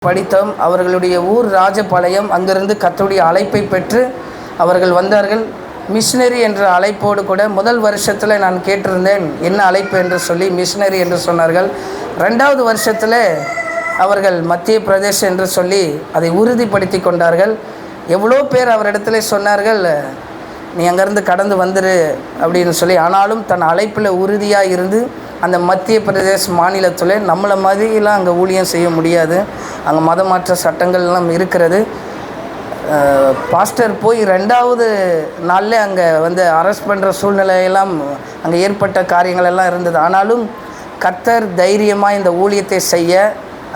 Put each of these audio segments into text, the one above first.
படித்தோம். அவர்களுடைய ஊர் ராஜபாளையம். அங்கிருந்து கர்த்தருடைய அழைப்பை பெற்று அவர்கள் வந்தார்கள். மிஷினரி என்ற அழைப்போடு கூட முதல் வருஷத்தில் நான் கேட்டிருந்தேன் என்ன அழைப்பு என்று சொல்லி மிஷினரி என்று சொன்னார்கள். 2வது வருஷத்தில் அவர்கள் மத்திய பிரதேசம் என்று சொல்லி அதை உறுதிப்படுத்தி கொண்டார்கள். எவ்வளோ பேர் அவரிடத்துல சொன்னார்கள், நீ அங்கேருந்து கடந்து வந்துரு அப்படின்னு சொல்லி. ஆனாலும் தன் அழைப்பில் உறுதியாக இருந்து அந்த மத்திய பிரதேச மாநிலத்தில் நம்மளை மாதிரிலாம் அங்கே ஊழியம் செய்ய முடியாது. அங்கே மதமாற்ற சட்டங்கள்லாம் இருக்கிறது. பாஸ்டர் போய் 2வது நாளில் அங்கே அரெஸ்ட் பண்ணுற சூழ்நிலையெல்லாம் அங்கே ஏற்பட்ட காரியங்கள் எல்லாம் இருந்தது. ஆனாலும் கர்த்தர் தைரியமாக இந்த ஊழியத்தை செய்ய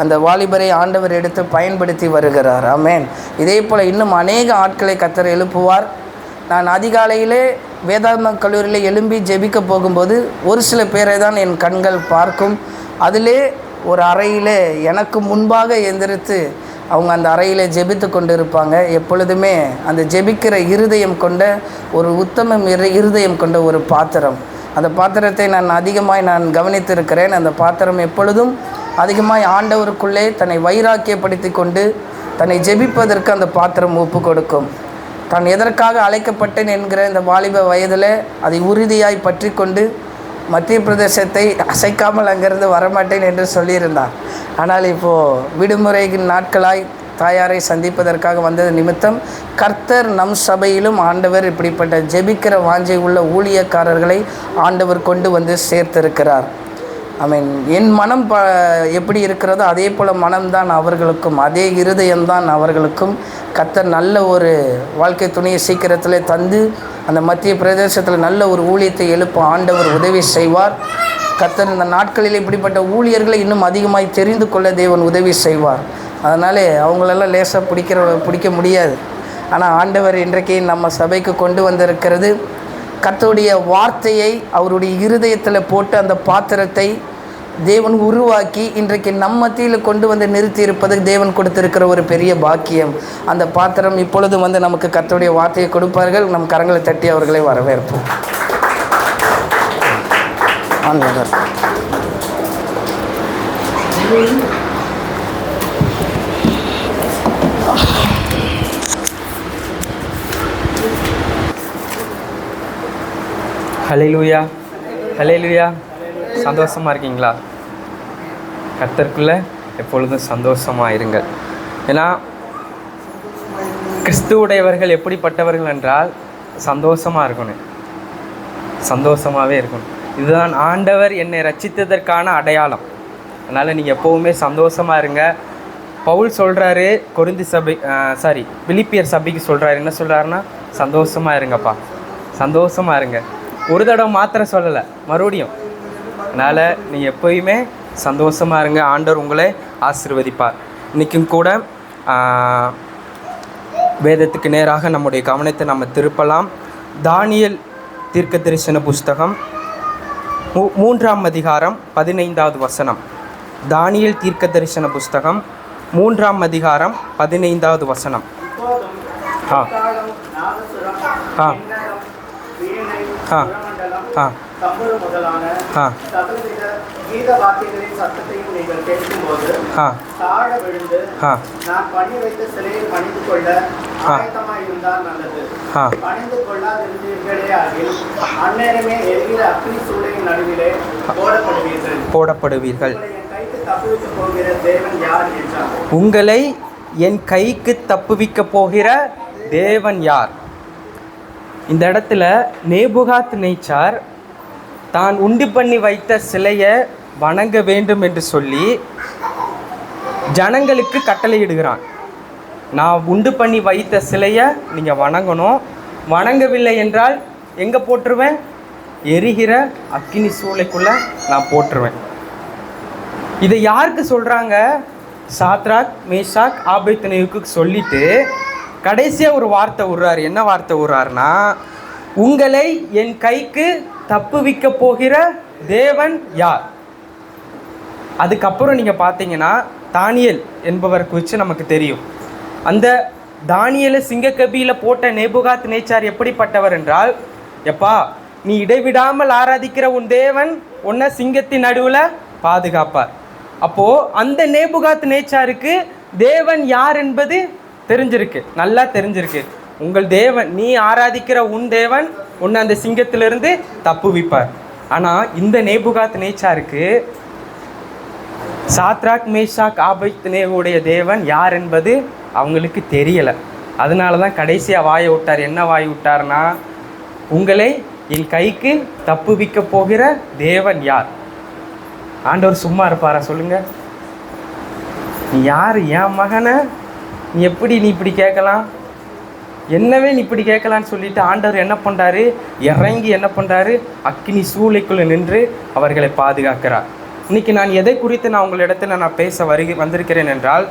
அந்த வாலிபரை ஆண்டவர் எடுத்து பயன்படுத்தி வருகிறார். ஆமென். இதே போல் இன்னும் அநேக ஆட்களை கர்த்தர் எழுப்புவார். நான் அதிகாலையிலே வேதாந்த கல்லூரியில் எழும்பி ஜெபிக்க போகும்போது ஒரு சில பேரை தான் என் கண்கள் பார்க்கும். அதிலே ஒரு அறையிலே எனக்கு முன்பாக எந்திரித்து அவங்க அந்த அறையில் ஜெபித்து கொண்டு இருப்பாங்க. எப்பொழுதுமே அந்த ஜெபிக்கிற இருதயம் கொண்ட ஒரு உத்தம இருதயம் கொண்ட ஒரு பாத்திரம். அந்த பாத்திரத்தை நான் கவனித்திருக்கிறேன். அந்த பாத்திரம் எப்பொழுதும் அதிகமாய் ஆண்டவருக்குள்ளே தன்னை வைராக்கியப்படுத்தி கொண்டு தன்னை ஜெபிப்பதற்கு அந்த பாத்திரம் ஒப்பு கொடுக்கும். தான் எதற்காக அழைக்கப்பட்டேன் என்கிற இந்த வாலிப வயதில் அதை உறுதியாய் பற்றி கொண்டு மத்திய பிரதேசத்தை அசைக்காமல் அங்கிருந்து வரமாட்டேன் என்று சொல்லியிருந்தான். ஆனால் இப்போது விடுமுறை நாட்களாய் தாயாரை சந்திப்பதற்காக வந்தது நிமித்தம் கர்த்தர் நம் சபையிலும் ஆண்டவர் இப்படிப்பட்ட ஜெபிக்கிற வாஞ்சை உள்ள ஊழியக்காரர்களை ஆண்டவர் கொண்டு வந்து சேர்த்திருக்கிறார். மீன் என் மனம் எப்படி இருக்கிறதோ அதே போல் மனம்தான் அவர்களுக்கும், அதே இருதயம்தான் அவர்களுக்கும். கர்த்தர் நல்ல ஒரு வாழ்க்கை துணையை சீக்கிரத்தில் தந்து அந்த மத்திய பிரதேசத்தில் நல்ல ஒரு ஊழியத்தை எழுப்ப ஆண்டவர் உதவி செய்வார். கர்த்தர் இந்த நாட்களில் இப்படிப்பட்ட ஊழியர்களை இன்னும் அதிகமாய் தெரிந்து கொள்ள தேவன் உதவி செய்வார். அதனாலே அவங்களெல்லாம் லேசாக பிடிக்க முடியாது. ஆனால் ஆண்டவர் இன்றைக்கு நம்ம சபைக்கு கொண்டு வந்திருக்கிறது கர்த்தருடைய வார்த்தையை அவருடைய இருதயத்தில் போட்டு அந்த பாத்திரத்தை தேவன் உருவாக்கி இன்றைக்கு நம் மத்தியில் கொண்டு வந்து நிறுத்தி இருப்பதுக்கு தேவன் கொடுத்திருக்கிற ஒரு பெரிய பாக்கியம். அந்த பாத்திரம் இப்பொழுது நமக்கு கர்த்தருடைய வார்த்தையை கொடுப்பார்கள். நம் கரங்களை தட்டி அவர்களை வரவேற்போம். ஹல்லேலூயா, ஹல்லேலூயா. சந்தோஷமாக இருக்கீங்களா? கர்த்தருக்குள்ளே எப்பொழுதும் சந்தோஷமாக இருங்கள். ஏன்னா கிறிஸ்துவுடையவர்கள் எப்படிப்பட்டவர்கள் என்றால் சந்தோஷமாக இருக்கணும், சந்தோஷமாகவே இருக்கணும். இதுதான் ஆண்டவர் என்னை ரட்சித்ததற்கான அடையாளம். அதனால் நீங்கள் எப்போவுமே சந்தோஷமாக இருங்க. பவுல் சொல்கிறாரு பிலிப்பியர் சபைக்கு சொல்கிறாரு, என்ன சொல்கிறாருன்னா சந்தோஷமாக இருங்கப்பா, சந்தோஷமாக இருங்க. ஒரு தடவை மாத்திரம் சொல்லலை, மறுபடியும். அதனால் நீங்கள் எப்போயுமே சந்தோஷமாக இருங்க. ஆண்டவர் உங்களை ஆசீர்வதிப்பார். இன்றைக்கும் கூட வேதத்துக்கு நேராக நம்முடைய கவனத்தை நம்ம திருப்பலாம். தானியேல் தீர்க்கதரிசன புஸ்தகம் 3ஆம் அதிகாரம் 15வது வசனம். தானியேல் தீர்க்கதரிசன புஸ்தகம் 3ஆம் அதிகாரம் 15வது வசனம். போடப்படுவீர்கள். உங்களை என் கைக்கு தப்புவிக்க போகிற தேவன் யார்? இந்த இடத்துல நேபுகாத் நேச்சார் தான் உண்டு பண்ணி வைத்த சிலையை வணங்க வேண்டும் என்று சொல்லி ஜனங்களுக்கு கட்டளையிடுகிறான். நான் உண்டு பண்ணி வைத்த சிலையை நீங்கள் வணங்கணும், வணங்கவில்லை என்றால் எங்கே போட்டுருவேன்? எரிகிற அக்கினி சூளைக்குள்ளே நான் போட்டுருவேன். இதை யாருக்கு சொல்கிறாங்க? சாத்ராக், மேஷாக், ஆபேத்நேகோவுக்கு சொல்லிட்டு கடைசியாக ஒரு வார்த்தை விடுறாரு. என்ன வார்த்தை விடுறாருன்னா, உங்களை என் கைக்கு தப்புவிக்க போகிற தேவன் யார்? அதுக்கப்புறம் நீங்கள் பார்த்தீங்கன்னா தானியேல் என்பவர் குறித்து நமக்கு தெரியும். அந்த தானியேலை சிங்கக்கபியில் போட்ட நேபுகாத் நேச்சார் எப்படிப்பட்டவர் என்றால், எப்பா நீ இடைவிடாமல் ஆராதிக்கிற உன் தேவன் உன்னை சிங்கத்தின் நடுவில் பாதுகாப்பார். அப்போது அந்த நேபுகாத் நேச்சாருக்கு தேவன் யார் என்பது தெரிஞ்சிருக்கு, நல்லா தெரிஞ்சிருக்கு. உங்கள் தேவன், நீ ஆராதிக்கிற உன் தேவன் உன்னை அந்த சிங்கத்திலிருந்து தப்புவிப்பார். ஆனால் இந்த நேபுகாத் நேச்சாருக்கு சாத்ராக் மேஷாக் ஆபேத்நேகோவுடைய தேவன் யார் என்பது அவங்களுக்கு தெரியலை. அதனால தான் கடைசியாக வாயை விட்டார். என்ன வாய் விட்டார்னா, உங்களை என் கைக்கு தப்புவிக்க போகிற தேவன் யார்? ஆண்டவர் சும்மா இருப்பாரா சொல்லுங்க? நீ யார்? என் மகனை நீ எப்படி நீ இப்படி கேட்கலாம்? என்னவே நீ இப்படி கேட்கலான்னு சொல்லிட்டு ஆண்டவர் என்ன பண்ணுறாரு? இறங்கி என்ன பண்ணுறாரு? அக்கினி சூளைக்குள்ளே நின்று அவர்களை பாதுகாக்கிறார். இன்னைக்கு நான் எதை குறித்து நான் உங்களிடத்தில் நான் பேச வந்திருக்கிறேன் என்றால்,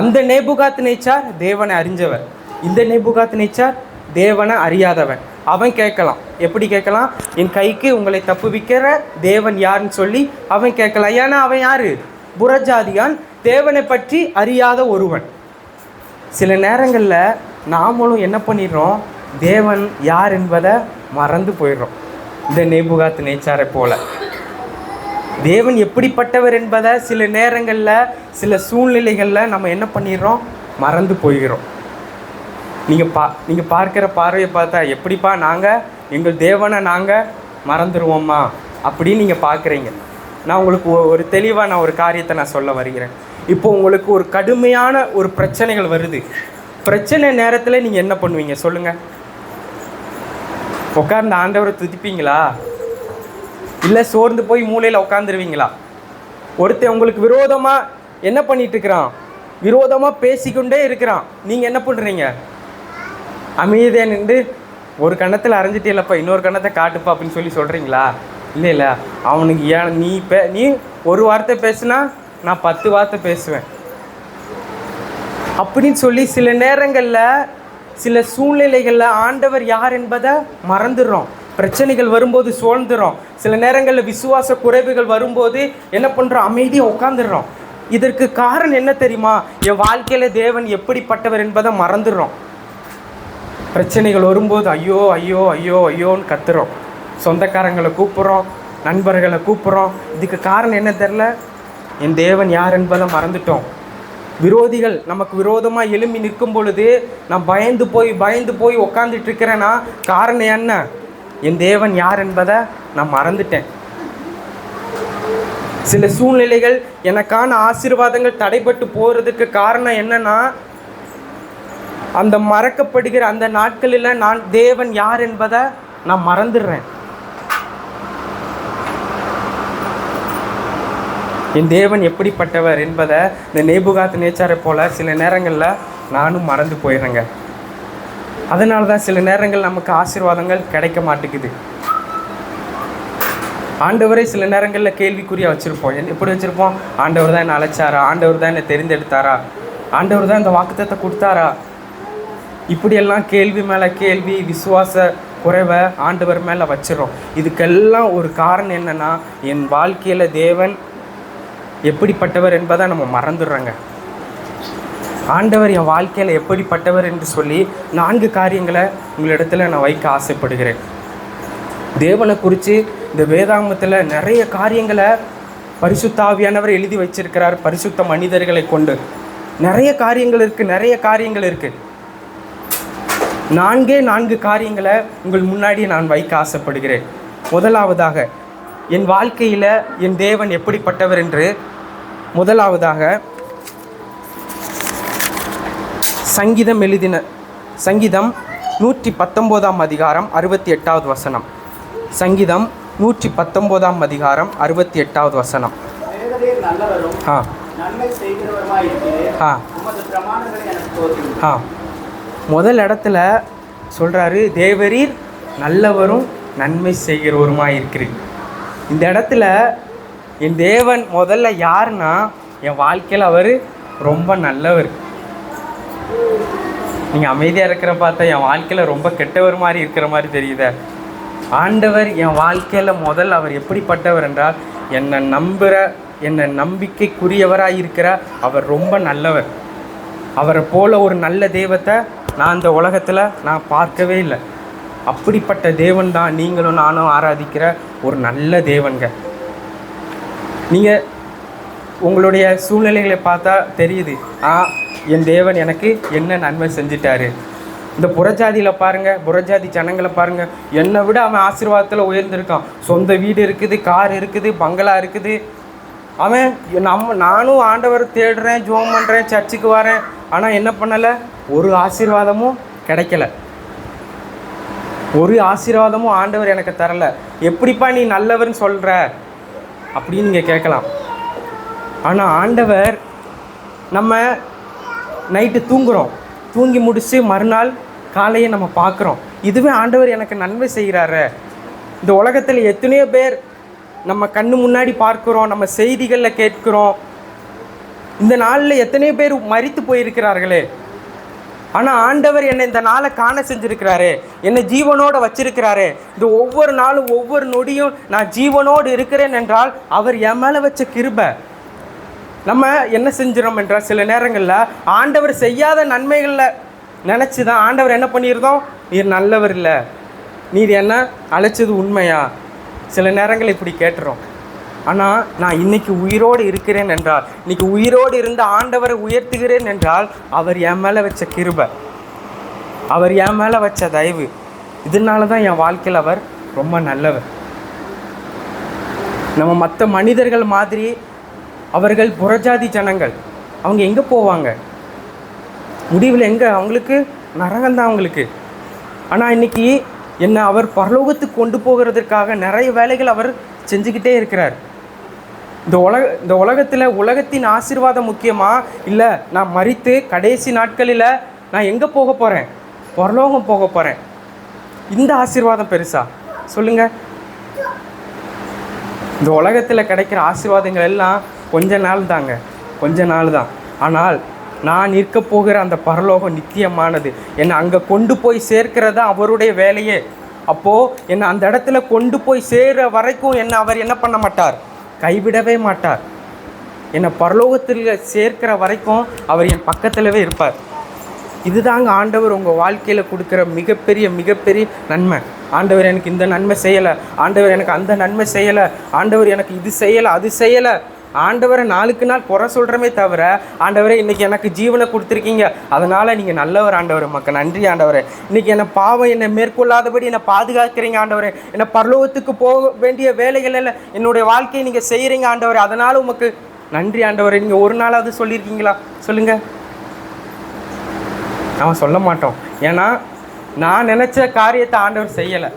அந்த நேபுகாத் நேச்சார் தேவனை அறிஞ்சவர், இந்த நேபுகாத் நேச்சார் தேவனை அறியாதவன். அவன் கேட்கலாம். எப்படி கேட்கலாம்? என் கைக்கு உங்களை தப்புவிக்கிற தேவன் யாருன்னு சொல்லி அவன் கேட்கலாம். ஏன்னா அவன் யாரு? புறஜாதியான், தேவனை பற்றி அறியாத ஒருவன். சில நேரங்களில் நாமளும் என்ன பண்ணிடுறோம்? தேவன் யார் என்பதை மறந்து போயிடுறோம். இந்த நேபுகாத் நேச்சாரை போல தேவன் எப்படிப்பட்டவர் என்பதை சில நேரங்களில் சில சூழ்நிலைகளில் நம்ம என்ன பண்ணிடுறோம்? மறந்து போயிடுறோம். நீங்கள் பார்க்குற பார்வையை பார்த்தா எப்படிப்பா நாங்கள் எங்கள் தேவனை நாங்கள் மறந்துடுவோம்மா அப்படின்னு நீங்கள் பார்க்குறீங்க. நான் உங்களுக்கு ஒரு தெளிவாக நான் ஒரு காரியத்தை நான் சொல்ல வருகிறேன். இப்போ உங்களுக்கு ஒரு கடுமையான ஒரு பிரச்சனைகள் வருது. பிரச்சனை நேரத்தில் நீங்கள் என்ன பண்ணுவீங்க சொல்லுங்கள்? உட்கார்ந்து ஆண்டவரை துதிப்பீங்களா? இல்லை சோர்ந்து போய் மூலையில் உட்காந்துருவீங்களா? ஒருத்தன் உங்களுக்கு விரோதமாக என்ன பண்ணிட்டு இருக்கிறான்? விரோதமாக பேசிக்கொண்டே இருக்கிறான். நீங்கள் என்ன பண்ணுறீங்க? அமைதியாக நின்று ஒரு கணத்தில் அரைஞ்சிட்டே இல்லைப்பா, இன்னொரு கணத்தை காட்டுப்பா அப்படின்னு சொல்லி சொல்கிறீங்களா? இல்லை, அவனுக்கு ஏன் நீ ஒரு வார்த்தை பேசுனா நான் 10 வார்த்தை பேசுவேன் அப்படின்னு சொல்லி சில நேரங்களில் சில சூழ்நிலைகளில் ஆண்டவர் யார் என்பதை மறந்துடுறோம். பிரச்சனைகள் வரும்போது சோர்ந்துடும். சில நேரங்களில் விசுவாச குறைவுகள் வரும்போது என்ன பண்ணுறோம்? அமைதியாக உட்காந்துடுறோம். இதற்கு காரணம் என்ன தெரியுமா? என் வாழ்க்கையில் தேவன் எப்படிப்பட்டவர் என்பதை மறந்துடுறோம். பிரச்சனைகள் வரும்போது ஐயோ ஐயோ ஐயோ ஐயோன்னு கத்துறோம். சொந்தக்காரங்களை கூப்பிட்றோம், நண்பர்களை கூப்பிட்றோம். இதுக்கு காரணம் என்ன தெரில? என் தேவன் யார் என்பதை மறந்துட்டோம். விரோதிகள் நமக்கு விரோதமாக எழும்பி நிற்கும் பொழுது நான் பயந்து போய் உக்காந்துட்டு இருக்கிறேன்னா காரணம் என்ன? என் தேவன் யார் என்பதை நான் மறந்துட்டேன். சில சூழ்நிலைகள் எனக்கான ஆசீர்வாதங்கள் தடைபட்டு போகிறதுக்கு காரணம் என்னன்னா, அந்த மறக்கப்படுகிற அந்த நாட்களில் நான் தேவன் யார் என்பதை நான் மறந்துடுறேன். என் தேவன் எப்படிப்பட்டவர் என்பதை இந்த நேபுகாத் நேச்சாரை போல் சில நேரங்களில் நானும் மறந்து போயிடுறேங்க. அதனால தான் சில நேரங்கள் நமக்கு ஆசீர்வாதங்கள் கிடைக்க மாட்டேங்குது. ஆண்டவரை சில நேரங்களில் கேள்விக்குறியாக வச்சுருப்போம். எப்படி வச்சுருப்போம்? ஆண்டவர் தான் என்னை அழைச்சாரா? ஆண்டவர் தான் என்னை தெரிந்தெடுத்தாரா? ஆண்டவர் தான் இந்த வாக்குத்தத்தை கொடுத்தாரா? இப்படியெல்லாம் கேள்வி மேலே கேள்வி, விசுவாச குறைவை ஆண்டவர் மேலே வச்சிடறோம். இதுக்கெல்லாம் ஒரு காரணம் என்னென்னா, என் வாழ்க்கையில் தேவன் எப்படிப்பட்டவர் என்பதை நம்ம மறந்துடுறோங்க. ஆண்டவர் என் வாழ்க்கையில் எப்படிப்பட்டவர் என்று சொல்லி 4 காரியங்களை உங்களிடத்தில் நான் வைக்க ஆசைப்படுகிறேன். தேவனை குறித்து இந்த வேதாகமத்தில் நிறைய காரியங்களை பரிசுத்த ஆவியானவர் எழுதி வச்சிருக்கிறார். பரிசுத்த மனிதர்களை கொண்டு நிறைய காரியங்கள் இருக்குது. 4 காரியங்களை உங்கள் முன்னாடி நான் வைக்க ஆசைப்படுகிறேன். முதலாவதாக, என் வாழ்க்கையில் என் தேவன் எப்படிப்பட்டவர் என்று முதலாவதாக சங்கீதம் 119 அதிகாரம் 68வது வசனம். சங்கீதம் 119 அதிகாரம் 68வது வசனம். முதல் இடத்துல சொல்கிறாரு, தேவரீர் நல்லவரும் நன்மை செய்கிறவருமாய் இருக்கிறீர். இந்த இடத்துல என் தேவன் முதல்ல யாருன்னா, என் வாழ்க்கையில் அவர் ரொம்ப நல்லவர். நீங்கள் அமைதியாக இருக்கிற பார்த்தா என் வாழ்க்கையில் ரொம்ப கெட்டவர் மாதிரி இருக்கிற மாதிரி தெரியுத. ஆண்டவர் என் வாழ்க்கையில் முதல்ல அவர் எப்படிப்பட்டவர் என்றால், என்னை நம்பிக்கைக்குரியவராக இருக்கிற அவர் ரொம்ப நல்லவர். அவரை போல ஒரு நல்ல தெய்வத்தை நான் இந்த உலகத்தில் நான் பார்க்கவே இல்லை. அப்படிப்பட்ட தேவன் தான் நீங்களும் நானும் ஆராதிக்கிற ஒரு நல்ல தேவன்க. நீங்கள் உங்களுடைய சூழ்நிலைகளை பார்த்தா தெரியுது, என் தேவன் எனக்கு என்ன நன்மை செஞ்சிட்டாரு. இந்த புறஜாதியில் பாருங்கள், புறஜாதி ஜனங்களை பாருங்கள், என்னை விட அவன் ஆசீர்வாதத்தில் உயர்ந்திருக்கான். சொந்த வீடு இருக்குது, கார் இருக்குது, பங்களா இருக்குது. அவன் நானும் ஆண்டவர் தேடுறேன், ஜோம் பண்ணுறேன், சர்ச்சுக்கு வரேன், ஆனால் என்ன பண்ணலை, ஒரு ஆசீர்வாதமும் கிடைக்கல. ஒரு ஆசீர்வாதமும் ஆண்டவர் எனக்கு தரலை. எப்படிப்பா நீ நல்லவர்னு சொல்கிற அப்படின்னு நீங்கள் கேட்கலாம். ஆனால் ஆண்டவர், நம்ம நைட்டு தூங்குகிறோம், தூங்கி முடித்து மறுநாள் காலையை நம்ம பார்க்குறோம். இதுவே ஆண்டவர் எனக்கு நன்மை செய்கிறாரு. இந்த உலகத்தில் எத்தனையோ பேர் நம்ம கண்ணு முன்னாடி பார்க்குறோம், நம்ம செய்திகளில் கேட்குறோம். இந்த நாளில் எத்தனையோ பேர் மரித்து போயிருக்கிறார்களே, ஆனால் ஆண்டவர் என்னை இந்த நாளை காண செஞ்சுருக்கிறாரு, என்னை ஜீவனோடு வச்சிருக்கிறாரு. இந்த ஒவ்வொரு நாளும் ஒவ்வொரு நொடியும் நான் ஜீவனோடு இருக்கிறேன் என்றால் அவர் என் மேலே வச்ச கிருபை. நம்ம என்ன செஞ்சிடறோம் என்றால், சில நேரங்களில் ஆண்டவர் செய்யாத நன்மைகளில் நினச்சி தான் ஆண்டவர் என்ன பண்ணியிருந்தோம், நீர் நல்லவர் இல்லை, நீர் என்ன அழைச்சது உண்மையா, சில நேரங்கள் இப்படி கேட்டுறோம். ஆனால் நான் இன்னைக்கு உயிரோடு இருக்கிறேன் என்றால், இன்னைக்கு உயிரோடு இருந்த ஆண்டவரை உயர்த்துகிறேன் என்றால் அவர் என் மேலே வச்ச கிருபை, அவர் என் மேலே வச்ச தயவு. இதனால தான் என் வாழ்க்கையில் அவர் ரொம்ப நல்லவர். நம்ம மற்ற மனிதர்கள் மாதிரி அவர்கள் புறஜாதி ஜனங்கள், அவங்க எங்கே போவாங்க, முடிவில் எங்கே, அவங்களுக்கு நரகம்தான் அவங்களுக்கு. ஆனால் இன்றைக்கி என்னை அவர் பரலோகத்துக்கு கொண்டு போகிறதுக்காக நிறைய வேலைகள் அவர் செஞ்சுக்கிட்டே இருக்கிறார். இந்த உலகத்தில் உலகத்தின் ஆசீர்வாதம் முக்கியமா, இல்லை நான் மரித்து கடைசி நாட்களில் நான் எங்கே போக போகிறேன், பரலோகம் போக போகிறேன், இந்த ஆசீர்வாதம் பெருசா சொல்லுங்கள்? இந்த உலகத்தில் கிடைக்கிற ஆசீர்வாதங்கள் எல்லாம் கொஞ்ச நாள் தாங்க, கொஞ்ச நாள் தான். ஆனால் நான் இருக்க போகிற அந்த பரலோகம் நித்தியமானது. என்னை அங்கே கொண்டு போய் சேர்க்கிறது தான் அவருடைய வேலையே. அப்போது என்னை அந்த இடத்துல கொண்டு போய் சேர்கிற வரைக்கும் என்னை அவர் என்ன பண்ண மாட்டார், கைவிடவே மாட்டார். என்னை பரலோகத்தில் சேர்க்கிற வரைக்கும் அவர் என் பக்கத்திலவே இருப்பார். இதுதாங்க ஆண்டவர் உங்கள் வாழ்க்கையில் கொடுக்குற மிகப்பெரிய நன்மை. ஆண்டவர் எனக்கு இந்த நன்மை செய்யலை, ஆண்டவர் எனக்கு அந்த நன்மை செய்யலை, ஆண்டவர் எனக்கு இது செய்யலை அது செய்யலை. ஆண்டவரை நாளுக்கு நாள் குறை சொல்கிறமே தவிர, ஆண்டவரே இன்றைக்கி எனக்கு ஜீவனை கொடுத்துருக்கீங்க, அதனால் நீங்கள் நல்லவர் ஆண்டவர், மக்கள் நன்றி ஆண்டவரே. இன்றைக்கி என்னை பாவம் என்னை மேற்கொள்ளாதபடி என்னை பாதுகாக்கிறீங்க ஆண்டவரே. என்னை பரலோகத்துக்கு போக வேண்டிய வேலைகள் எல்லாம் என்னுடைய வாழ்க்கையை நீங்கள் செய்கிறீங்க ஆண்டவரே, அதனால் உமக்கு நன்றி ஆண்டவரே. நீங்கள் ஒரு நாளாவது சொல்லியிருக்கீங்களா சொல்லுங்கள்? நான் சொல்ல மாட்டோம். ஏன்னா நான் நினச்ச காரியத்தை ஆண்டவர் செய்யலை,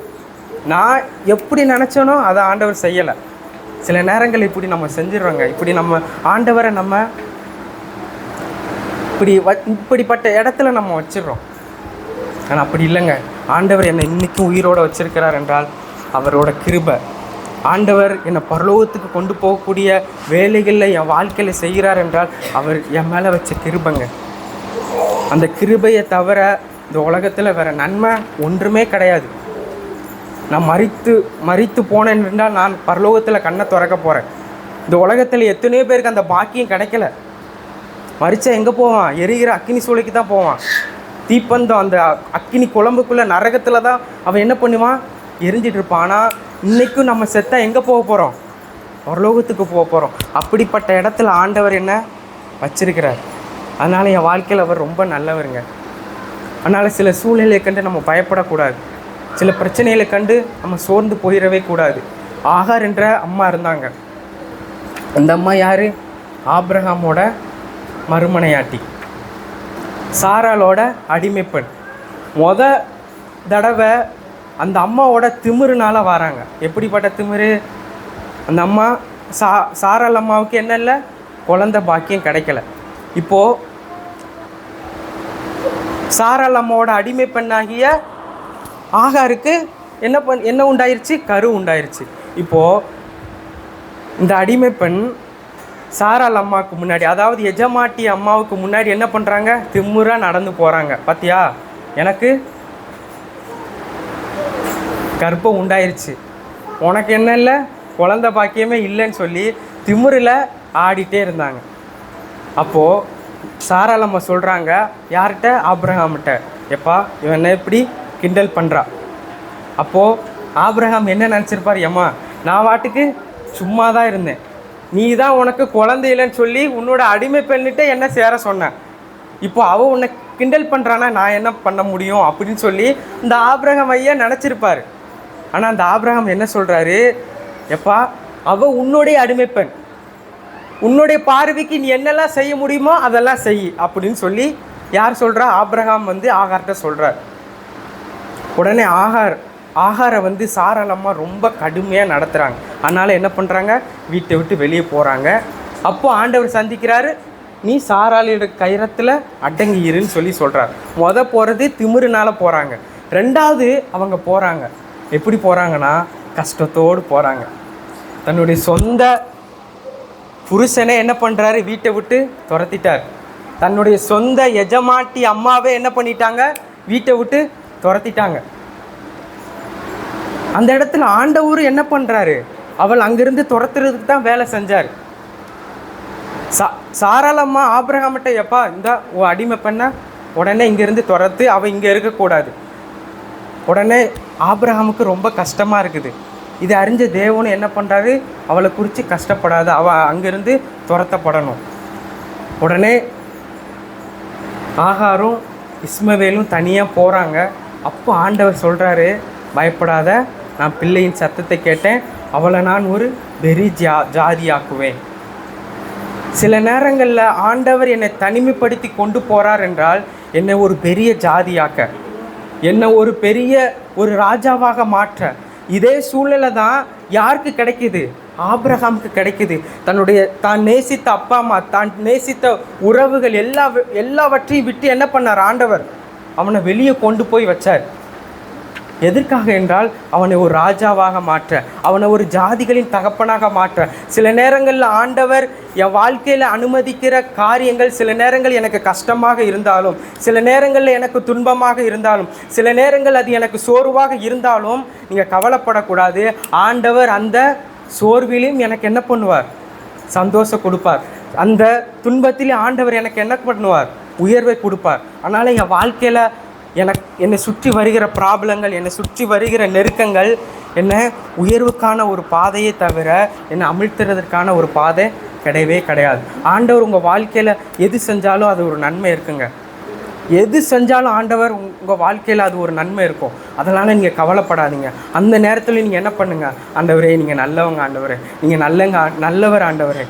நான் எப்படி நினச்சேனோ அதை ஆண்டவர் செய்யலை. சில நேரங்கள் இப்படி நம்ம செஞ்சிடறோங்க, இப்படி நம்ம ஆண்டவரை நம்ம இப்படிப்பட்ட இடத்துல நம்ம வச்சிடுறோம். ஆனால் அப்படி இல்லைங்க. ஆண்டவர் என்னை இன்றைக்கும் உயிரோடு வச்சிருக்கிறார் என்றால் அவரோட கிருபை. ஆண்டவர் என்னை பரலோகத்துக்கு கொண்டு போகக்கூடிய வேலைகளில் என் வாழ்க்கையில் செய்கிறார் என்றால் அவர் என் மேலே வச்ச கிருபைங்க. அந்த கிருபையை தவிர இந்த உலகத்தில் வேறு நன்மை ஒன்றுமே கிடையாது. நான் மரித்து போனேன் என்றால் நான் பரலோகத்தில் கண்ணை திறக்க போகிறேன். இந்த உலகத்தில் எத்தனையோ பேருக்கு அந்த பாக்கியம் கிடைக்கல. மரிச்சா எங்கே போவான், எரிகிற அக்கினி சூளைக்கு தான் போவான். தீப்பந்தம் அந்த அக்கினி குழம்புக்குள்ளே நரகத்தில் தான் அவன் என்ன பண்ணுவான், எரிஞ்சிட்டு இருப்பான். ஆனால் இன்றைக்கும் நம்ம செத்தா எங்கே போக போகிறோம், பரலோகத்துக்கு போக போகிறோம். அப்படிப்பட்ட இடத்துல ஆண்டவர் என்ன வச்சிருக்கிறார். அதனால் என் வாழ்க்கையில் அவர் ரொம்ப நல்லவருங்க. அதனால் சில சூழ்நிலையை கண்டு நம்ம பயப்படக்கூடாது, சில பிரச்சனைகளை கண்டு நம்ம சோர்ந்து போயிடவே கூடாது. ஆகார் என்ற அம்மா இருந்தாங்க. அந்த அம்மா யார், ஆபிரகாமோட மறுமனையாட்டி, சாராளோட அடிமைப்பெண். தடவை அந்த அம்மாவோட திமிருனால வராங்க. எப்படிப்பட்ட திமிரு, அந்த அம்மா சாராள் அம்மாவுக்கு என்ன இல்லை, குழந்தை பாக்கியம் கிடைக்கல. இப்போது சாராள் அம்மாவோட அடிமை பெண்ணாகிய ஆகாருக்கு என்ன உண்டாயிருச்சு, கரு உண்டாயிருச்சு. இப்போது இந்த அடிமை பெண் சாராள் அம்மாவுக்கு முன்னாடி, அதாவது எஜமாட்டி அம்மாவுக்கு முன்னாடி என்ன பண்ணுறாங்க, திமுறாக நடந்து போகிறாங்க. பார்த்தியா, எனக்கு கர்ப்பம் உண்டாயிருச்சு, உனக்கு என்ன இல்லை, குழந்தை பாக்கியமே இல்லைன்னு சொல்லி திமுறில் ஆடிட்டே இருந்தாங்க. அப்போது சாராள் அம்மா சொல்கிறாங்க யார்கிட்ட, ஆபிரகாம்கிட்ட, எப்பா இவன் என்ன இப்படி கிண்டல் பண்ணுறா. அப்போது ஆபிரகாம் என்ன நினச்சிருப்பார், ஏம்மா நான் வாட்டுக்கு சும்மா தான் இருந்தேன், நீ தான் உனக்கு குழந்தை இல்லைன்னு சொல்லி உன்னோட அடிமை பெண்ணிட்ட என்ன சேர சொன்ன. இப்போ அவள் உன்னை கிண்டல் பண்ணுறானா, நான் என்ன பண்ண முடியும் அப்படின்னு சொல்லி இந்த ஆபிரகாம் ஐயா நினச்சிருப்பார். ஆனால் அந்த ஆபிரகாம் என்ன சொல்கிறாரு, எப்பா அவள் உன்னுடைய அடிமை பெண், உன்னுடைய பார்வைக்கு நீ என்னெல்லாம் செய்ய முடியுமோ அதெல்லாம் செய் அப்படின்னு சொல்லி யார் சொல்கிறா, ஆபிரகாம் வந்து ஆகார்கிட்ட சொல்கிறார். உடனே ஆகாரை வந்து சாராளம்மா ரொம்ப கடுமையாக நடத்துகிறாங்க. அதனால் என்ன பண்ணுறாங்க, வீட்டை விட்டு வெளியே போகிறாங்க. அப்போது ஆண்டவர் சந்திக்கிறாரு, நீ சாராளியோட கயிறத்தில் அடங்கி இருன்னு சொல்லி சொல்கிறார். போகிறது திமிருனால போகிறாங்க. ரெண்டாவது அவங்க போகிறாங்க, எப்படி போகிறாங்கன்னா கஷ்டத்தோடு போகிறாங்க. தன்னுடைய சொந்த புருஷனை என்ன பண்ணுறாரு, வீட்டை விட்டு துரத்திட்டார். தன்னுடைய சொந்த எஜமாட்டி அம்மாவே என்ன பண்ணிட்டாங்க, வீட்டை விட்டு துரத்திட்டாங்க. அந்த இடத்துல ஆண்டவர் என்ன பண்ணுறாரு, அவள் அங்கிருந்து துரத்துறதுக்கு தான் வேலை செஞ்சார். சாராளம்மா ஆபிரகாமிட்ட, எப்பா இந்த அடிமை பண்ண உடனே இங்கேருந்து துரத்து, அவள் இங்கே இருக்கக்கூடாது. உடனே ஆபிரகாமுக்கு ரொம்ப கஷ்டமாக இருக்குது. இதை அறிஞ்ச தேவனும் என்ன பண்ணுறாரு, அவளை குறித்து கஷ்டப்படாது, அவள் அங்கேருந்து துரத்தப்படணும். உடனே ஆகாரும் இஸ்மவேலும் தனியாக போகிறாங்க. அப்போ ஆண்டவர் சொல்கிறாரு, பயப்படாத, நான் பிள்ளையின் சத்தத்தை கேட்டேன், அவளை நான் ஒரு பெரிய ஜாதியாக்குவேன். சில நேரங்களில் ஆண்டவர் என்னை தனிமைப்படுத்தி கொண்டு போகிறார் என்றால் என்னை ஒரு பெரிய ஜாதியாக்க, என்னை ஒரு பெரிய ஒரு ராஜாவாக மாற்ற. இதே சூழ்நிலை தான் யாருக்கு கிடைக்கிது, ஆபிரகாமுக்கு கிடைக்கிது. தான் நேசித்த அப்பா அம்மா, தான் நேசித்த உறவுகள் எல்லாவற்றையும் விட்டு என்ன பண்ணார் ஆண்டவர், அவனை வெளியே கொண்டு போய் வச்சார். எதற்காக என்றால் அவனை ஒரு ராஜாவாக மாற்ற, அவனை ஒரு ஜாதிகளின் தகப்பனாக மாற்ற. சில நேரங்களில் ஆண்டவர் என் வாழ்க்கையில் அனுமதிக்கிற காரியங்கள் சில நேரங்கள் எனக்கு கஷ்டமாக இருந்தாலும், சில நேரங்களில் எனக்கு துன்பமாக இருந்தாலும், சில நேரங்கள் அது எனக்கு சோர்வாக இருந்தாலும் நீங்கள் கவலைப்படக்கூடாது. ஆண்டவர் அந்த சோர்விலையும் எனக்கு என்ன பண்ணுவார், சந்தோஷம் கொடுப்பார். அந்த துன்பத்திலே ஆண்டவர் எனக்கு என்ன பண்ணுவார், உயர்வை கொடுப்பார். அதனால் என் வாழ்க்கையில் என்னை சுற்றி வருகிற ப்ராப்ளங்கள், என்னை சுற்றி வருகிற நெருக்கங்கள் என்னை உயர்வுக்கான ஒரு பாதையே தவிர என்னை அமிழ்த்துறதுக்கான ஒரு பாதை கிடையவே கிடையாது. ஆண்டவர் உங்கள் வாழ்க்கையில் எது செஞ்சாலும் அது ஒரு நன்மை இருக்குங்க. எது செஞ்சாலும் ஆண்டவர் உங்கள் வாழ்க்கையில் அது ஒரு நன்மை இருக்கும். அதனால் நீங்கள் கவலைப்படாதீங்க. அந்த நேரத்தில் நீங்கள் என்ன பண்ணுங்கள், ஆண்டவரே நீங்கள் நல்லவங்க, ஆண்டவரே நீங்கள் நல்லவர் ஆண்டவரே.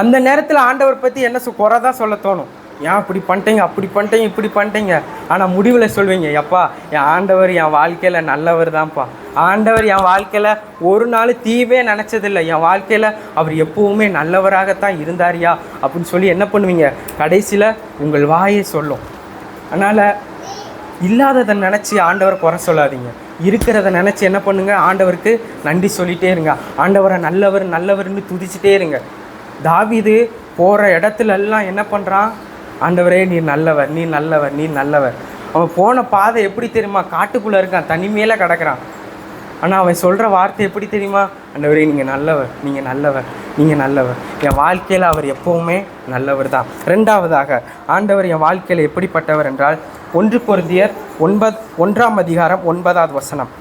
அந்த நேரத்தில் ஆண்டவர் பற்றி என்ன குறை தான் சொல்ல தோணும். ஏன் இப்படி பண்ணிட்டீங்க, அப்படி பண்ணிட்டீங்க, இப்படி பண்ணிட்டீங்க. ஆனால் முடிவில் சொல்வீங்க, எப்பா என் ஆண்டவர் என் வாழ்க்கையில் நல்லவர் தான்ப்பா, ஆண்டவர் என் வாழ்க்கையில் ஒரு நாள் தீவே நினச்சதில்லை, என் வாழ்க்கையில் அவர் எப்போவுமே நல்லவராகத்தான் இருந்தாரியா அப்படின்னு சொல்லி என்ன பண்ணுவீங்க, கடைசியில் உங்கள் வாயை சொல்லும். அதனால் இல்லாததை நினச்சி ஆண்டவர் குறை சொல்லாதீங்க. இருக்கிறத நினச்சி என்ன பண்ணுங்கள், ஆண்டவருக்கு நன்றி சொல்லிகிட்டே இருங்க. ஆண்டவரை நல்லவர் நல்லவர்னு துதிச்சிட்டே இருங்க. தாவீது போகிற இடத்துலெல்லாம் என்ன பண்ணுறான், ஆண்டவரே நீ நல்லவர், நீ நல்லவர், நீ நல்லவர். அவன் போன பாதை எப்படி தெரியுமா, காட்டுக்குள்ளே இருக்கான், தனிமையில் கிடக்கிறான். ஆனால் அவன் சொல்கிற வார்த்தை எப்படி தெரியுமா, ஆண்டவரே நீங்கள் நல்லவர், நீங்கள் நல்லவர், நீங்கள் நல்லவர். என் வாழ்க்கையில் அவர் எப்போவுமே நல்லவர் தான். ரெண்டாவதாக ஆண்டவர் என் வாழ்க்கையில் எப்படிப்பட்டவர் என்றால் 1 கொரிந்தியர் 1ஆம் அதிகாரம் 9வது வசனம்.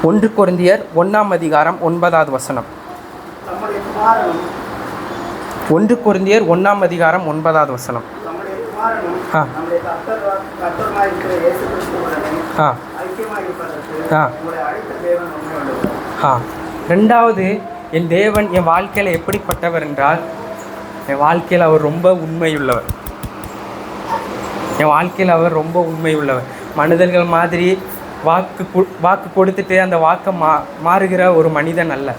1 கொரிந்தியர் 1ஆம் அதிகாரம் 9வது வசனம். 1 கொரிந்தியர் 1ஆம் அதிகாரம் 9வது வசனம். ரெண்டாவது, என் தேவன் என் வாழ்க்கையில் எப்படிப்பட்டவர் என்றால் என் வாழ்க்கையில் அவர் ரொம்ப உண்மையுள்ளவர். என் வாழ்க்கையில் அவர் ரொம்ப உண்மையுள்ளவர். மனிதர்கள் மாதிரி வாக்கு கொடுத்துட்டு அந்த வாக்கை மாறுகிற ஒரு மனிதன் அல்ல.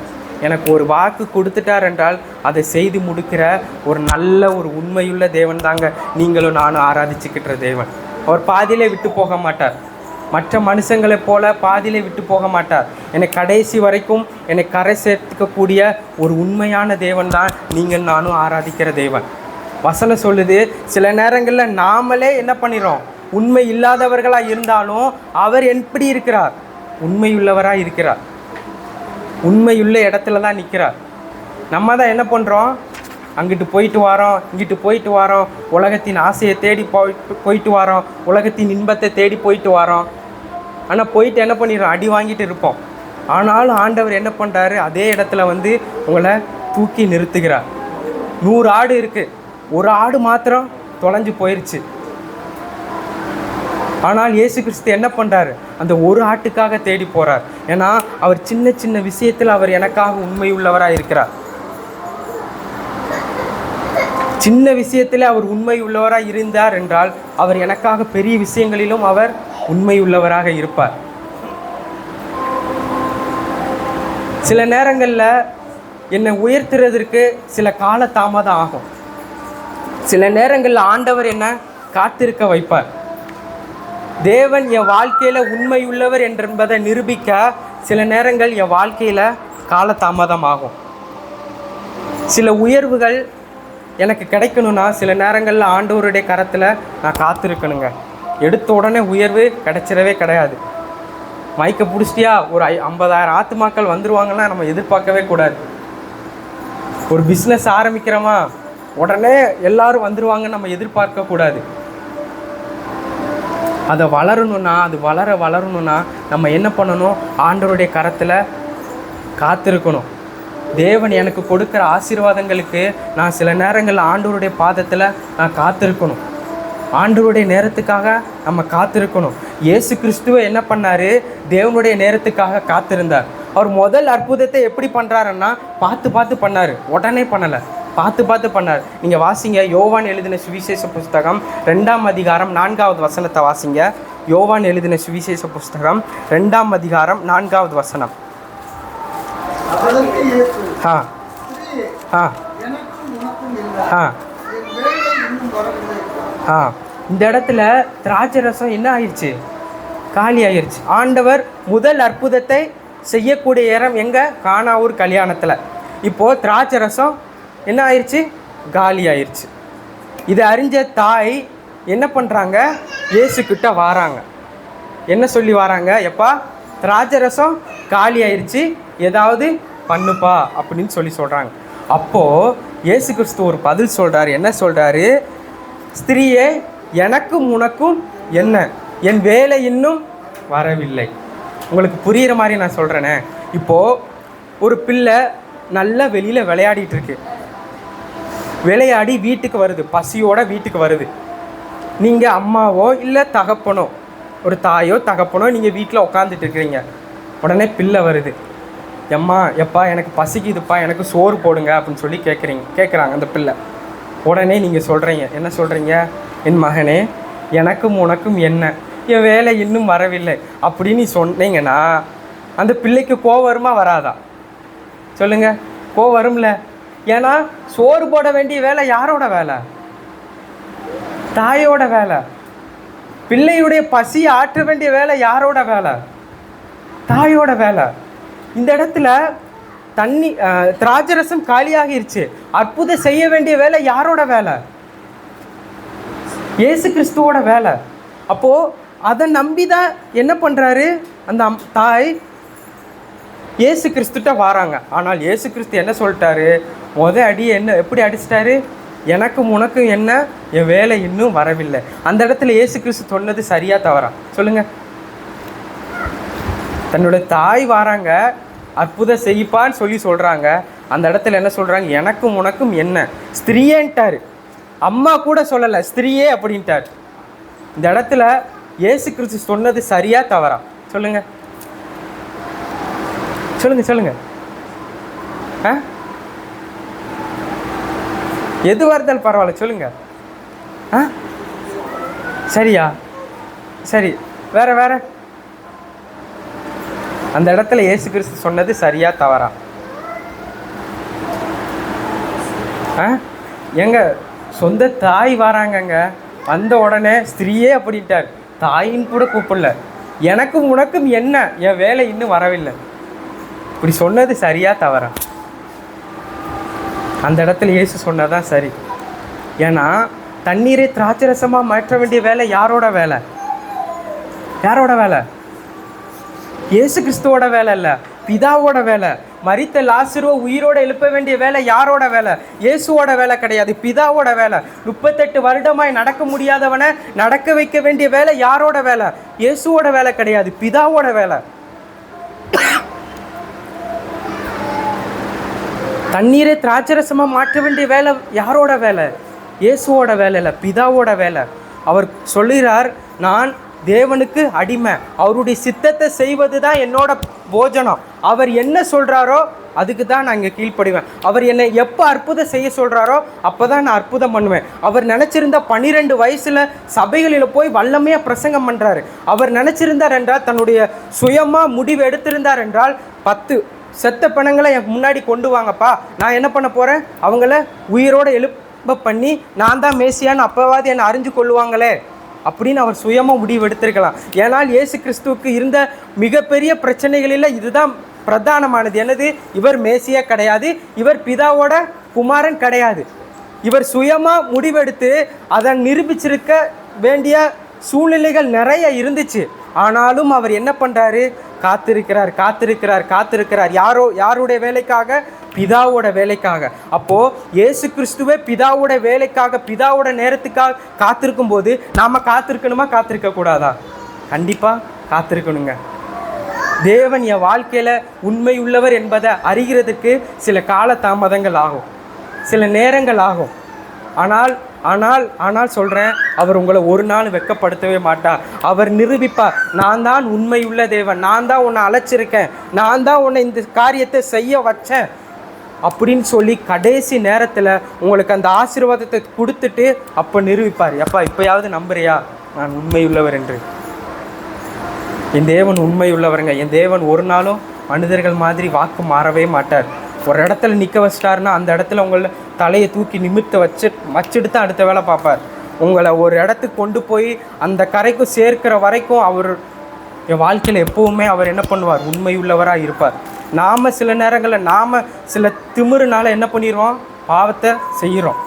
எனக்கு ஒரு வாக்கு கொடுத்துட்டார் என்றால் அதை செய்து முடிக்கிற ஒரு நல்ல ஒரு உண்மையுள்ள தேவன் தாங்க நீங்களும் நானும் ஆராதிச்சுக்கிற தேவன். அவர் பாதியிலே விட்டு போக மாட்டார். மற்ற மனுஷங்களைப் போல பாதியிலே விட்டு போக மாட்டார். என்னை கடைசி வரைக்கும் என்னை கரை சேர்த்துக்கக்கூடிய ஒரு உண்மையான தேவன் தான் நீங்கள் நானும் ஆராதிக்கிற தேவன். வசனம் சொல்லுது, சில நேரங்களில் நாமளே என்ன பண்ணிடுறோம், உண்மை இல்லாதவர்களாக இருந்தாலும் அவர் எப்படி இருக்கிறார், உண்மையுள்ளவராக இருக்கிறார். உண்மையுள்ள இடத்துல தான் நிற்கிறார். நம்ம தான் என்ன பண்ணுறோம், அங்கிட்டு போயிட்டு வரோம், இங்கிட்டு போயிட்டு வரோம், உலகத்தின் ஆசையை தேடி போயிட்டு வரோம், உலகத்தின் இன்பத்தை தேடி போயிட்டு வரோம். ஆனால் போயிட்டு என்ன பண்ணிடுறோம், அடி வாங்கிட்டு இருப்போம். ஆனாலும் ஆண்டவர் என்ன பண்ணுறாரு, அதே இடத்துல வந்து உங்களை தூக்கி நிறுத்துகிறார். 100 ஆடு இருக்கு, ஒரு ஆடு மாத்திரம் தொலைஞ்சு போயிடுச்சு. ஆனால் இயேசு கிறிஸ்து என்ன பண்ணுறாரு? அந்த ஒரு ஆட்டுக்காக தேடி போகிறார். ஏன்னா அவர் சின்ன சின்ன விஷயத்தில் அவர் எனக்காக உண்மை உள்ளவராக இருக்கிறார். சின்ன விஷயத்தில் அவர் உண்மை உள்ளவராக இருந்தார் என்றால் அவர் எனக்காக பெரிய விஷயங்களிலும் அவர் உண்மை உள்ளவராக இருப்பார். சில நேரங்களில் என்னை உயர்த்துறதற்கு சில கால தாமதம் ஆகும். சில நேரங்களில் ஆண்டவர் என்ன காத்திருக்க வைப்பார். தேவன் என் வாழ்க்கையில் உண்மை உள்ளவர் என்பதை நிரூபிக்க சில நேரங்கள் என் வாழ்க்கையில் காலதாமதம் ஆகும். சில உயர்வுகள் எனக்கு கிடைக்கணும்னா சில நேரங்களில் ஆண்டவருடைய கரத்தில் நான் காத்திருக்கணுங்க. எடுத்த உடனே உயர்வு கிடைச்சிடவே கிடையாது. மைக்கை பிடிச்சிட்டியா ஒரு 50,000 ஆத்துமாக்கள் வந்துடுவாங்கன்னா நம்ம எதிர்பார்க்கவே கூடாது. ஒரு பிஸ்னஸ் ஆரம்பிக்கிறோமா உடனே எல்லாரும் வந்துடுவாங்கன்னு நம்ம எதிர்பார்க்கக்கூடாது. அதை வளரணும்னா அது வளரணும்னா நம்ம என்ன பண்ணணும்? ஆண்டவருடைய கரத்தில் காத்திருக்கணும். தேவன் எனக்கு கொடுக்குற ஆசீர்வாதங்களுக்கு நான் சில நேரங்களில் ஆண்டவருடைய பாதத்தில் நான் காத்திருக்கணும். ஆண்டவருடைய நேரத்துக்காக நம்ம காத்திருக்கணும். இயேசு கிறிஸ்துவை என்ன பண்ணார்? தேவனுடைய நேரத்துக்காக காத்திருந்தார். அவர் முதல் அற்புதத்தை எப்படி பண்ணுறாருன்னா பார்த்து பண்ணார், உடனே பண்ணலை, பார்த்து பண்ணார். நீங்கள் வாசிங்க, யோவான் எழுதின சுவிசேஷ புஸ்தகம் 2ஆம் அதிகாரம் 4வது வசனத்தை வாசிங்க. யோவான் எழுதின சுவிசேஷ புஸ்தகம் 2ஆம் அதிகாரம் 4வது வசனம். இந்த இடத்துல திராட்சை ரசம் என்ன ஆயிடுச்சு? காலி ஆயிடுச்சு. ஆண்டவர் முதல் அற்புதத்தை செய்யக்கூடிய இடம் எங்கே? கானாவூர் கல்யாணத்தில். இப்போது திராட்சை ரசம் என்ன ஆயிடுச்சு? காலி ஆயிடுச்சு. இதை அறிஞ்ச தாய் என்ன பண்ணுறாங்க? இயேசுக்கிட்ட வாராங்க. என்ன சொல்லி வராங்க? எப்பா திராட்சை ரசம் காலி ஆயிடுச்சு, ஏதாவது பண்ணுப்பா அப்படின்னு சொல்கிறாங்க. அப்போது இயேசு கிறிஸ்து ஒரு பதில் சொல்கிறாரு. என்ன சொல்கிறாரு? ஸ்திரீயே, எனக்கும் உனக்கும் என்ன? என் வேலை இன்னும் வரவில்லை. உங்களுக்கு புரிகிற மாதிரி நான் சொல்கிறேனே. இப்போது ஒரு பிள்ளை நல்லா வெளியில் விளையாடிட்டு இருக்கு. விளையாடி வீட்டுக்கு வருது, பசியோட வீட்டுக்கு வருது. நீங்கள் அம்மாவோ இல்லை தகப்பனோ, ஒரு தாயோ தகப்பனோ நீங்கள் வீட்டில் உட்காந்துட்டு இருக்கிறீங்க. உடனே பிள்ளை வருது, எப்பா எனக்கு பசிக்குதுப்பா, எனக்கு சோறு போடுங்க அப்படின்னு சொல்லி கேட்குறாங்க அந்த பிள்ளை. உடனே நீங்கள் சொல்கிறீங்க, என்ன சொல்கிறீங்க? என் மகனே, எனக்கும் உனக்கும் என்ன? என் வேலை இன்னும் வரவில்லை அப்படின்னு சொன்னீங்கன்னா அந்த பிள்ளைக்கு கோவம் வருமா வராதா? சொல்லுங்கள், கோவம் வரும்ல. ஏன்னா சோறு போட வேண்டிய வேலை யாரோட வேலை? தாயோட வேலை. பிள்ளையுடைய பசியை ஆற்ற வேண்டிய வேலை யாரோட வேலை? தாயோட வேலை. இந்த இடத்துல திராட்சரசம் காலியாகிருச்சு. அற்புதம் செய்ய வேண்டிய வேலை யாரோட வேலை? இயேசு கிறிஸ்துவோட வேலை. அப்போது அதை நம்பி தான் என்ன பண்ணுறாரு அந்த தாய்? இயேசு கிறிஸ்துட்ட வராங்க. ஆனால் இயேசு கிறிஸ்து என்ன சொல்லிட்டாரு? அடியை என்ன எப்படி அடிச்சிட்டாரு? எனக்கும் உனக்கும் என்ன? என் வேலை இன்னும் வரவில்லை. அந்த இடத்துல இயேசு கிறிஸ்து சொன்னது சரியா தவறா? சொல்லுங்கள். தன்னுடைய தாய் வராங்க, அற்புதம் செய்ப்பான்னு சொல்கிறாங்க. அந்த இடத்துல என்ன சொல்கிறாங்க? எனக்கும் உனக்கும் என்ன? ஸ்திரீயேன்ட்டார். அம்மா கூட சொல்லலை, ஸ்திரீயே அப்படின்ட்டார். இந்த இடத்துல இயேசு கிறிஸ்து சொன்னது சரியா தவறா? சொல்லுங்கள் சொல்லுங்கள். எதுவாக இருந்தாலும் பரவாயில்ல, சொல்லுங்கள். சரியா? சரி, வேற அந்த இடத்துல இயேசு கிறிஸ்து சொன்னது சரியா தவறா? எங்க சொந்த தாய் வராங்கங்க, வந்த உடனே ஸ்திரீயே அப்படின்ட்டார். தாயின்னு கூட கூப்பிடல. எனக்கும் உனக்கும் என்ன? என் வேலை இன்னும் வரவில்லை. இப்படி சொன்னது சரியா தவறா? அந்த இடத்துல இயேசு சொன்னதான் சரி. ஏன்னா தண்ணீரை திராட்சரசமாக மாற்ற வேண்டிய வேலை யாரோட வேலை? யாரோட வேலை? இயேசு கிறிஸ்துவோட வேலை இல்லை, பிதாவோட வேலை. மரித்த லாசருவை உயிரோடு எழுப்ப வேண்டிய வேலை யாரோட வேலை? இயேசுவோட வேலை கிடையாது, பிதாவோட வேலை. 38 வருடமாய் நடக்க முடியாதவனை நடக்க வைக்க வேண்டிய வேலை யாரோட வேலை? இயேசுவோட வேலை கிடையாது, பிதாவோட வேலை. தண்ணீரை திராட்சரசமாக மாற்ற வேண்டிய வேலை யாரோட வேலை? இயேசுவோட வேலை இல்லை, பிதாவோட வேலை. அவர் சொல்லுகிறார், நான் தேவனுக்கு அடிமை, அவருடைய சித்தத்தை செய்வது தான் என்னோட போஜனம். அவர் என்ன சொல்கிறாரோ அதுக்கு தான் நான் இங்கே கீழ்ப்படிவேன். அவர் என்னை எப்போ அற்புதம் செய்ய சொல்கிறாரோ அப்போ தான் நான் அற்புதம் பண்ணுவேன். அவர் நினச்சிருந்தா 12 வயசில் சபைகளில் போய் வல்லமையாக பிரசங்கம் பண்ணுறாரு. அவர் நினச்சிருந்தார் என்றால், தன்னுடைய சுயமாக முடிவு எடுத்திருந்தார் என்றால், 10 செத்த பிணங்களை என் முன்னாடி கொண்டு வாங்கப்பா, நான் என்ன பண்ண போகிறேன், அவங்கள உயிரோடு எழுப்ப பண்ணி நான் தான் மேசியான்னு அப்போவாது என்னை அறிஞ்சு கொள்ளுவாங்களே அப்படின்னு அவர் சுயமாக முடிவு எடுத்திருக்கலாம். ஏன்னால் இயேசு கிறிஸ்துவுக்கு இருந்த மிகப்பெரிய பிரச்சனைகளில் இதுதான் பிரதானமானது. என்னது? இவர் மேசியா கிடையாது, இவர் பிதாவோட குமாரன் கிடையாது. இவர் சுயமாக முடிவெடுத்து அதை நிரூபிச்சிருக்க வேண்டிய சூழ்நிலைகள் நிறைய இருந்துச்சு. ஆனாலும் அவர் என்ன பண்ணுறாரு? காத்திருக்கிறார். யாருடைய வேலைக்காக? பிதாவோட வேலைக்காக. அப்போது இயேசு கிறிஸ்துவே பிதாவோட வேலைக்காக, பிதாவோட நேரத்துக்காக காத்திருக்கும் போது நாம் காத்திருக்கணுமா, காத்திருக்கக்கூடாதா? கண்டிப்பாக காத்திருக்கணுங்க. தேவன் என் வாழ்க்கையில் உண்மை உள்ளவர் என்பதை அறிகிறதுக்கு சில கால தாமதங்கள் ஆகும், சில நேரங்கள் ஆகும். ஆனால் சொல்கிறேன், அவர் உங்களை ஒரு நாள் வெட்கப்படுத்தவே மாட்டார். அவர் நிரூபிப்பார், நான் தான் உண்மையுள்ள தேவன், நான் தான் உன்னை அழைச்சிருக்கேன், நான் தான் உன்னை இந்த காரியத்தை செய்ய வச்சேன் அப்படின்னு சொல்லி கடைசி நேரத்தில் உங்களுக்கு அந்த ஆசீர்வாதத்தை கொடுத்துட்டு அப்போ நிரூபிப்பார். எப்பா இப்போயாவது நம்புறியா நான் உண்மையுள்ளவர் என்று? என் தேவன் உண்மையுள்ளவருங்க. என் தேவன் ஒரு நாளும் மனிதர்கள் மாதிரி வாக்கு மாறவே மாட்டார். ஒரு இடத்துல நிற்க வச்சிட்டாருன்னா அந்த இடத்துல உங்களை தலையை தூக்கி நிமிர்த்த வச்சுட்டு தான் அடுத்த வேலை பார்ப்பார். உங்களை ஒரு இடத்துக்கு கொண்டு போய் அந்த கரைக்கு சேர்க்கிற வரைக்கும் அவர் என் வாழ்க்கையில் எப்போவுமே அவர் என்ன பண்ணுவார்? உண்மையுள்ளவராக இருப்பார். நாம் சில நேரங்களில் நாம் சில திமிருனால என்ன பண்ணிடுவோம்? பாவத்தை செய்கிறோம்.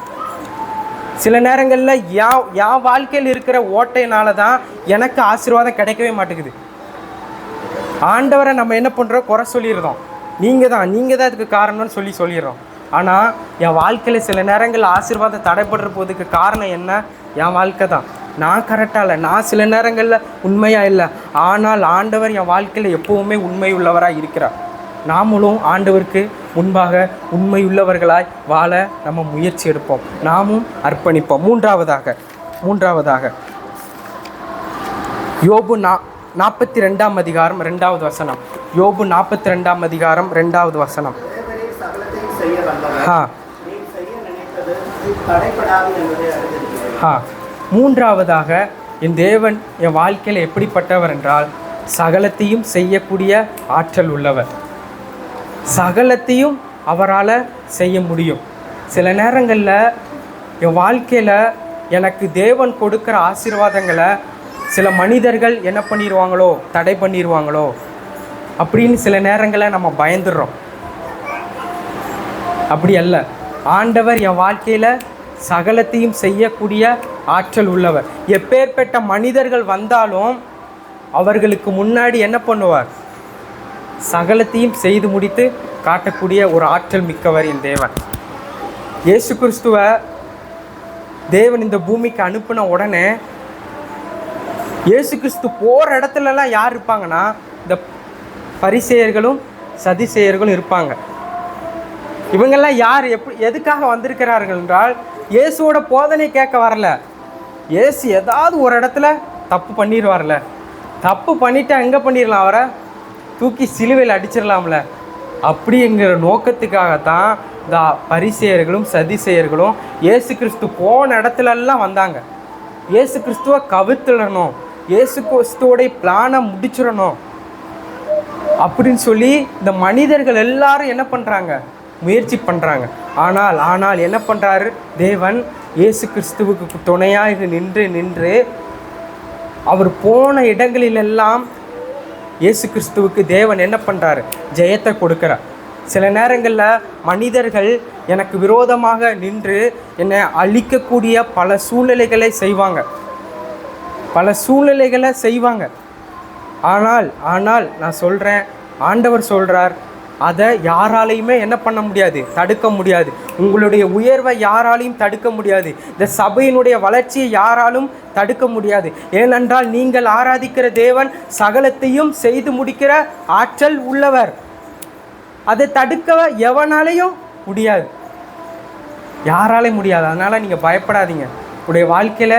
சில நேரங்களில் என் வாழ்க்கையில் இருக்கிற ஓட்டையினால தான் எனக்கு ஆசீர்வாதம் கிடைக்கவே மாட்டேங்குது. ஆண்டவரை நம்ம என்ன பண்ணுறோம்? குறை சொல்லிடுறோம். நீங்கள் தான் இதுக்கு காரணம்னு சொல்லிடுறோம். ஆனால் என் வாழ்க்கையில் சில நேரங்களில் ஆசீர்வாதம் தடைப்படுற போதுக்கு காரணம் என்ன? என் வாழ்க்கை தான். நான் கரெக்டாக இல்லை, நான் சில நேரங்களில் உண்மையாக இல்லை. ஆனால் ஆண்டவர் என் வாழ்க்கையில் எப்போவுமே உண்மை உள்ளவராக இருக்கிறார். நாமளும் ஆண்டவருக்கு முன்பாக உண்மையுள்ளவர்களாய் வாழ நம்ம முயற்சி எடுப்போம், நாமும் அர்ப்பணிப்போம். மூன்றாவதாக யோபு 42ஆம் அதிகாரம் 2வது வசனம். யோபு 42ஆம் அதிகாரம் 2வது வசனம். மூன்றாவதாக, என் தேவன் என் வாழ்க்கையில் எப்படிப்பட்டவர் என்றால், சகலத்தையும் செய்யக்கூடிய ஆற்றல் உள்ளவர். சகலத்தையும் அவரால் செய்ய முடியும். சில நேரங்களில் என் வாழ்க்கையில் எனக்கு தேவன் கொடுக்குற ஆசீர்வாதங்களை சில மனிதர்கள் என்ன பண்ணிடுவாங்களோ, தடை பண்ணிடுவாங்களோ அப்படின்னு சில நேரங்களில் நம்ம பயந்துடுறோம். அப்படி அல்ல. ஆண்டவர் என் வாழ்க்கையில் சகலத்தையும் செய்யக்கூடிய ஆற்றல் உள்ளவர். எப்பேற்பட்ட மனிதர்கள் வந்தாலும் அவர்களுக்கு முன்னாடி என்ன பண்ணுவார்? சகலத்தையும் செய்து முடித்து காட்டக்கூடிய ஒரு ஆற்றல் மிக்கவர் என் தேவன். இயேசு கிறிஸ்துவை தேவன் இந்த பூமிக்கு அனுப்பின உடனே இயேசு கிறிஸ்து போகிற இடத்துலலாம் யார் இருப்பாங்கன்னா, இந்த பரிசேயர்களும் சதிசேயர்களும் இருப்பாங்க. இவங்கெல்லாம் யார், எதுக்காக வந்திருக்கிறார்கள் என்றால், இயேசுவோட போதனை கேட்க வரல. இயேசு ஏதாவது ஒரு இடத்துல தப்பு பண்ணிடுவார்ல, தப்பு பண்ணிவிட்டு எங்கே பண்ணிடலாம்? அவரை தூக்கி சிலுவையில் அடிச்சிடலாம்ல, அப்படிங்கிற நோக்கத்துக்காகத்தான் இந்த பரிசேயர்களும் சதிசேயர்களும் இயேசு கிறிஸ்து போன இடத்துலலாம் வந்தாங்க. இயேசு கிறிஸ்துவை கவிழ்த்துடணும், இயேசு கிறிஸ்துவோடைய பிளானை முடிச்சிடணும் அப்படின்னு சொல்லி இந்த மனிதர்கள் எல்லாரும் என்ன பண்ணுறாங்க? முயற்சி பண்ணுறாங்க. ஆனால் என்ன பண்ணுறாரு தேவன்? இயேசு கிறிஸ்துவுக்கு துணையாக நின்று அவர் போன இடங்களிலெல்லாம் இயேசு கிறிஸ்துவுக்கு தேவன் என்ன பண்ணுறாரு? ஜெயத்தை கொடுக்குறார். சில நேரங்களில் மனிதர்கள் எனக்கு விரோதமாக நின்று என்னை அழிக்கக்கூடிய பல சூழ்நிலைகளை செய்வாங்க. ஆனால் நான் சொல்கிறேன், ஆண்டவர் சொல்கிறார், அதை யாராலையுமே என்ன பண்ண முடியாது? தடுக்க முடியாது. உங்களுடைய உயர்வை யாராலையும் தடுக்க முடியாது. இந்த சபையினுடைய வளர்ச்சியை யாராலும் தடுக்க முடியாது. ஏனென்றால் நீங்கள் ஆராதிக்கிற தேவன் சகலத்தையும் செய்து முடிக்கிற ஆற்றல் உள்ளவர். அதை தடுக்க எவனாலையும் முடியாது, யாராலே முடியாது. அதனால் நீங்கள் பயப்படாதீங்க. உடைய வாழ்க்கையில்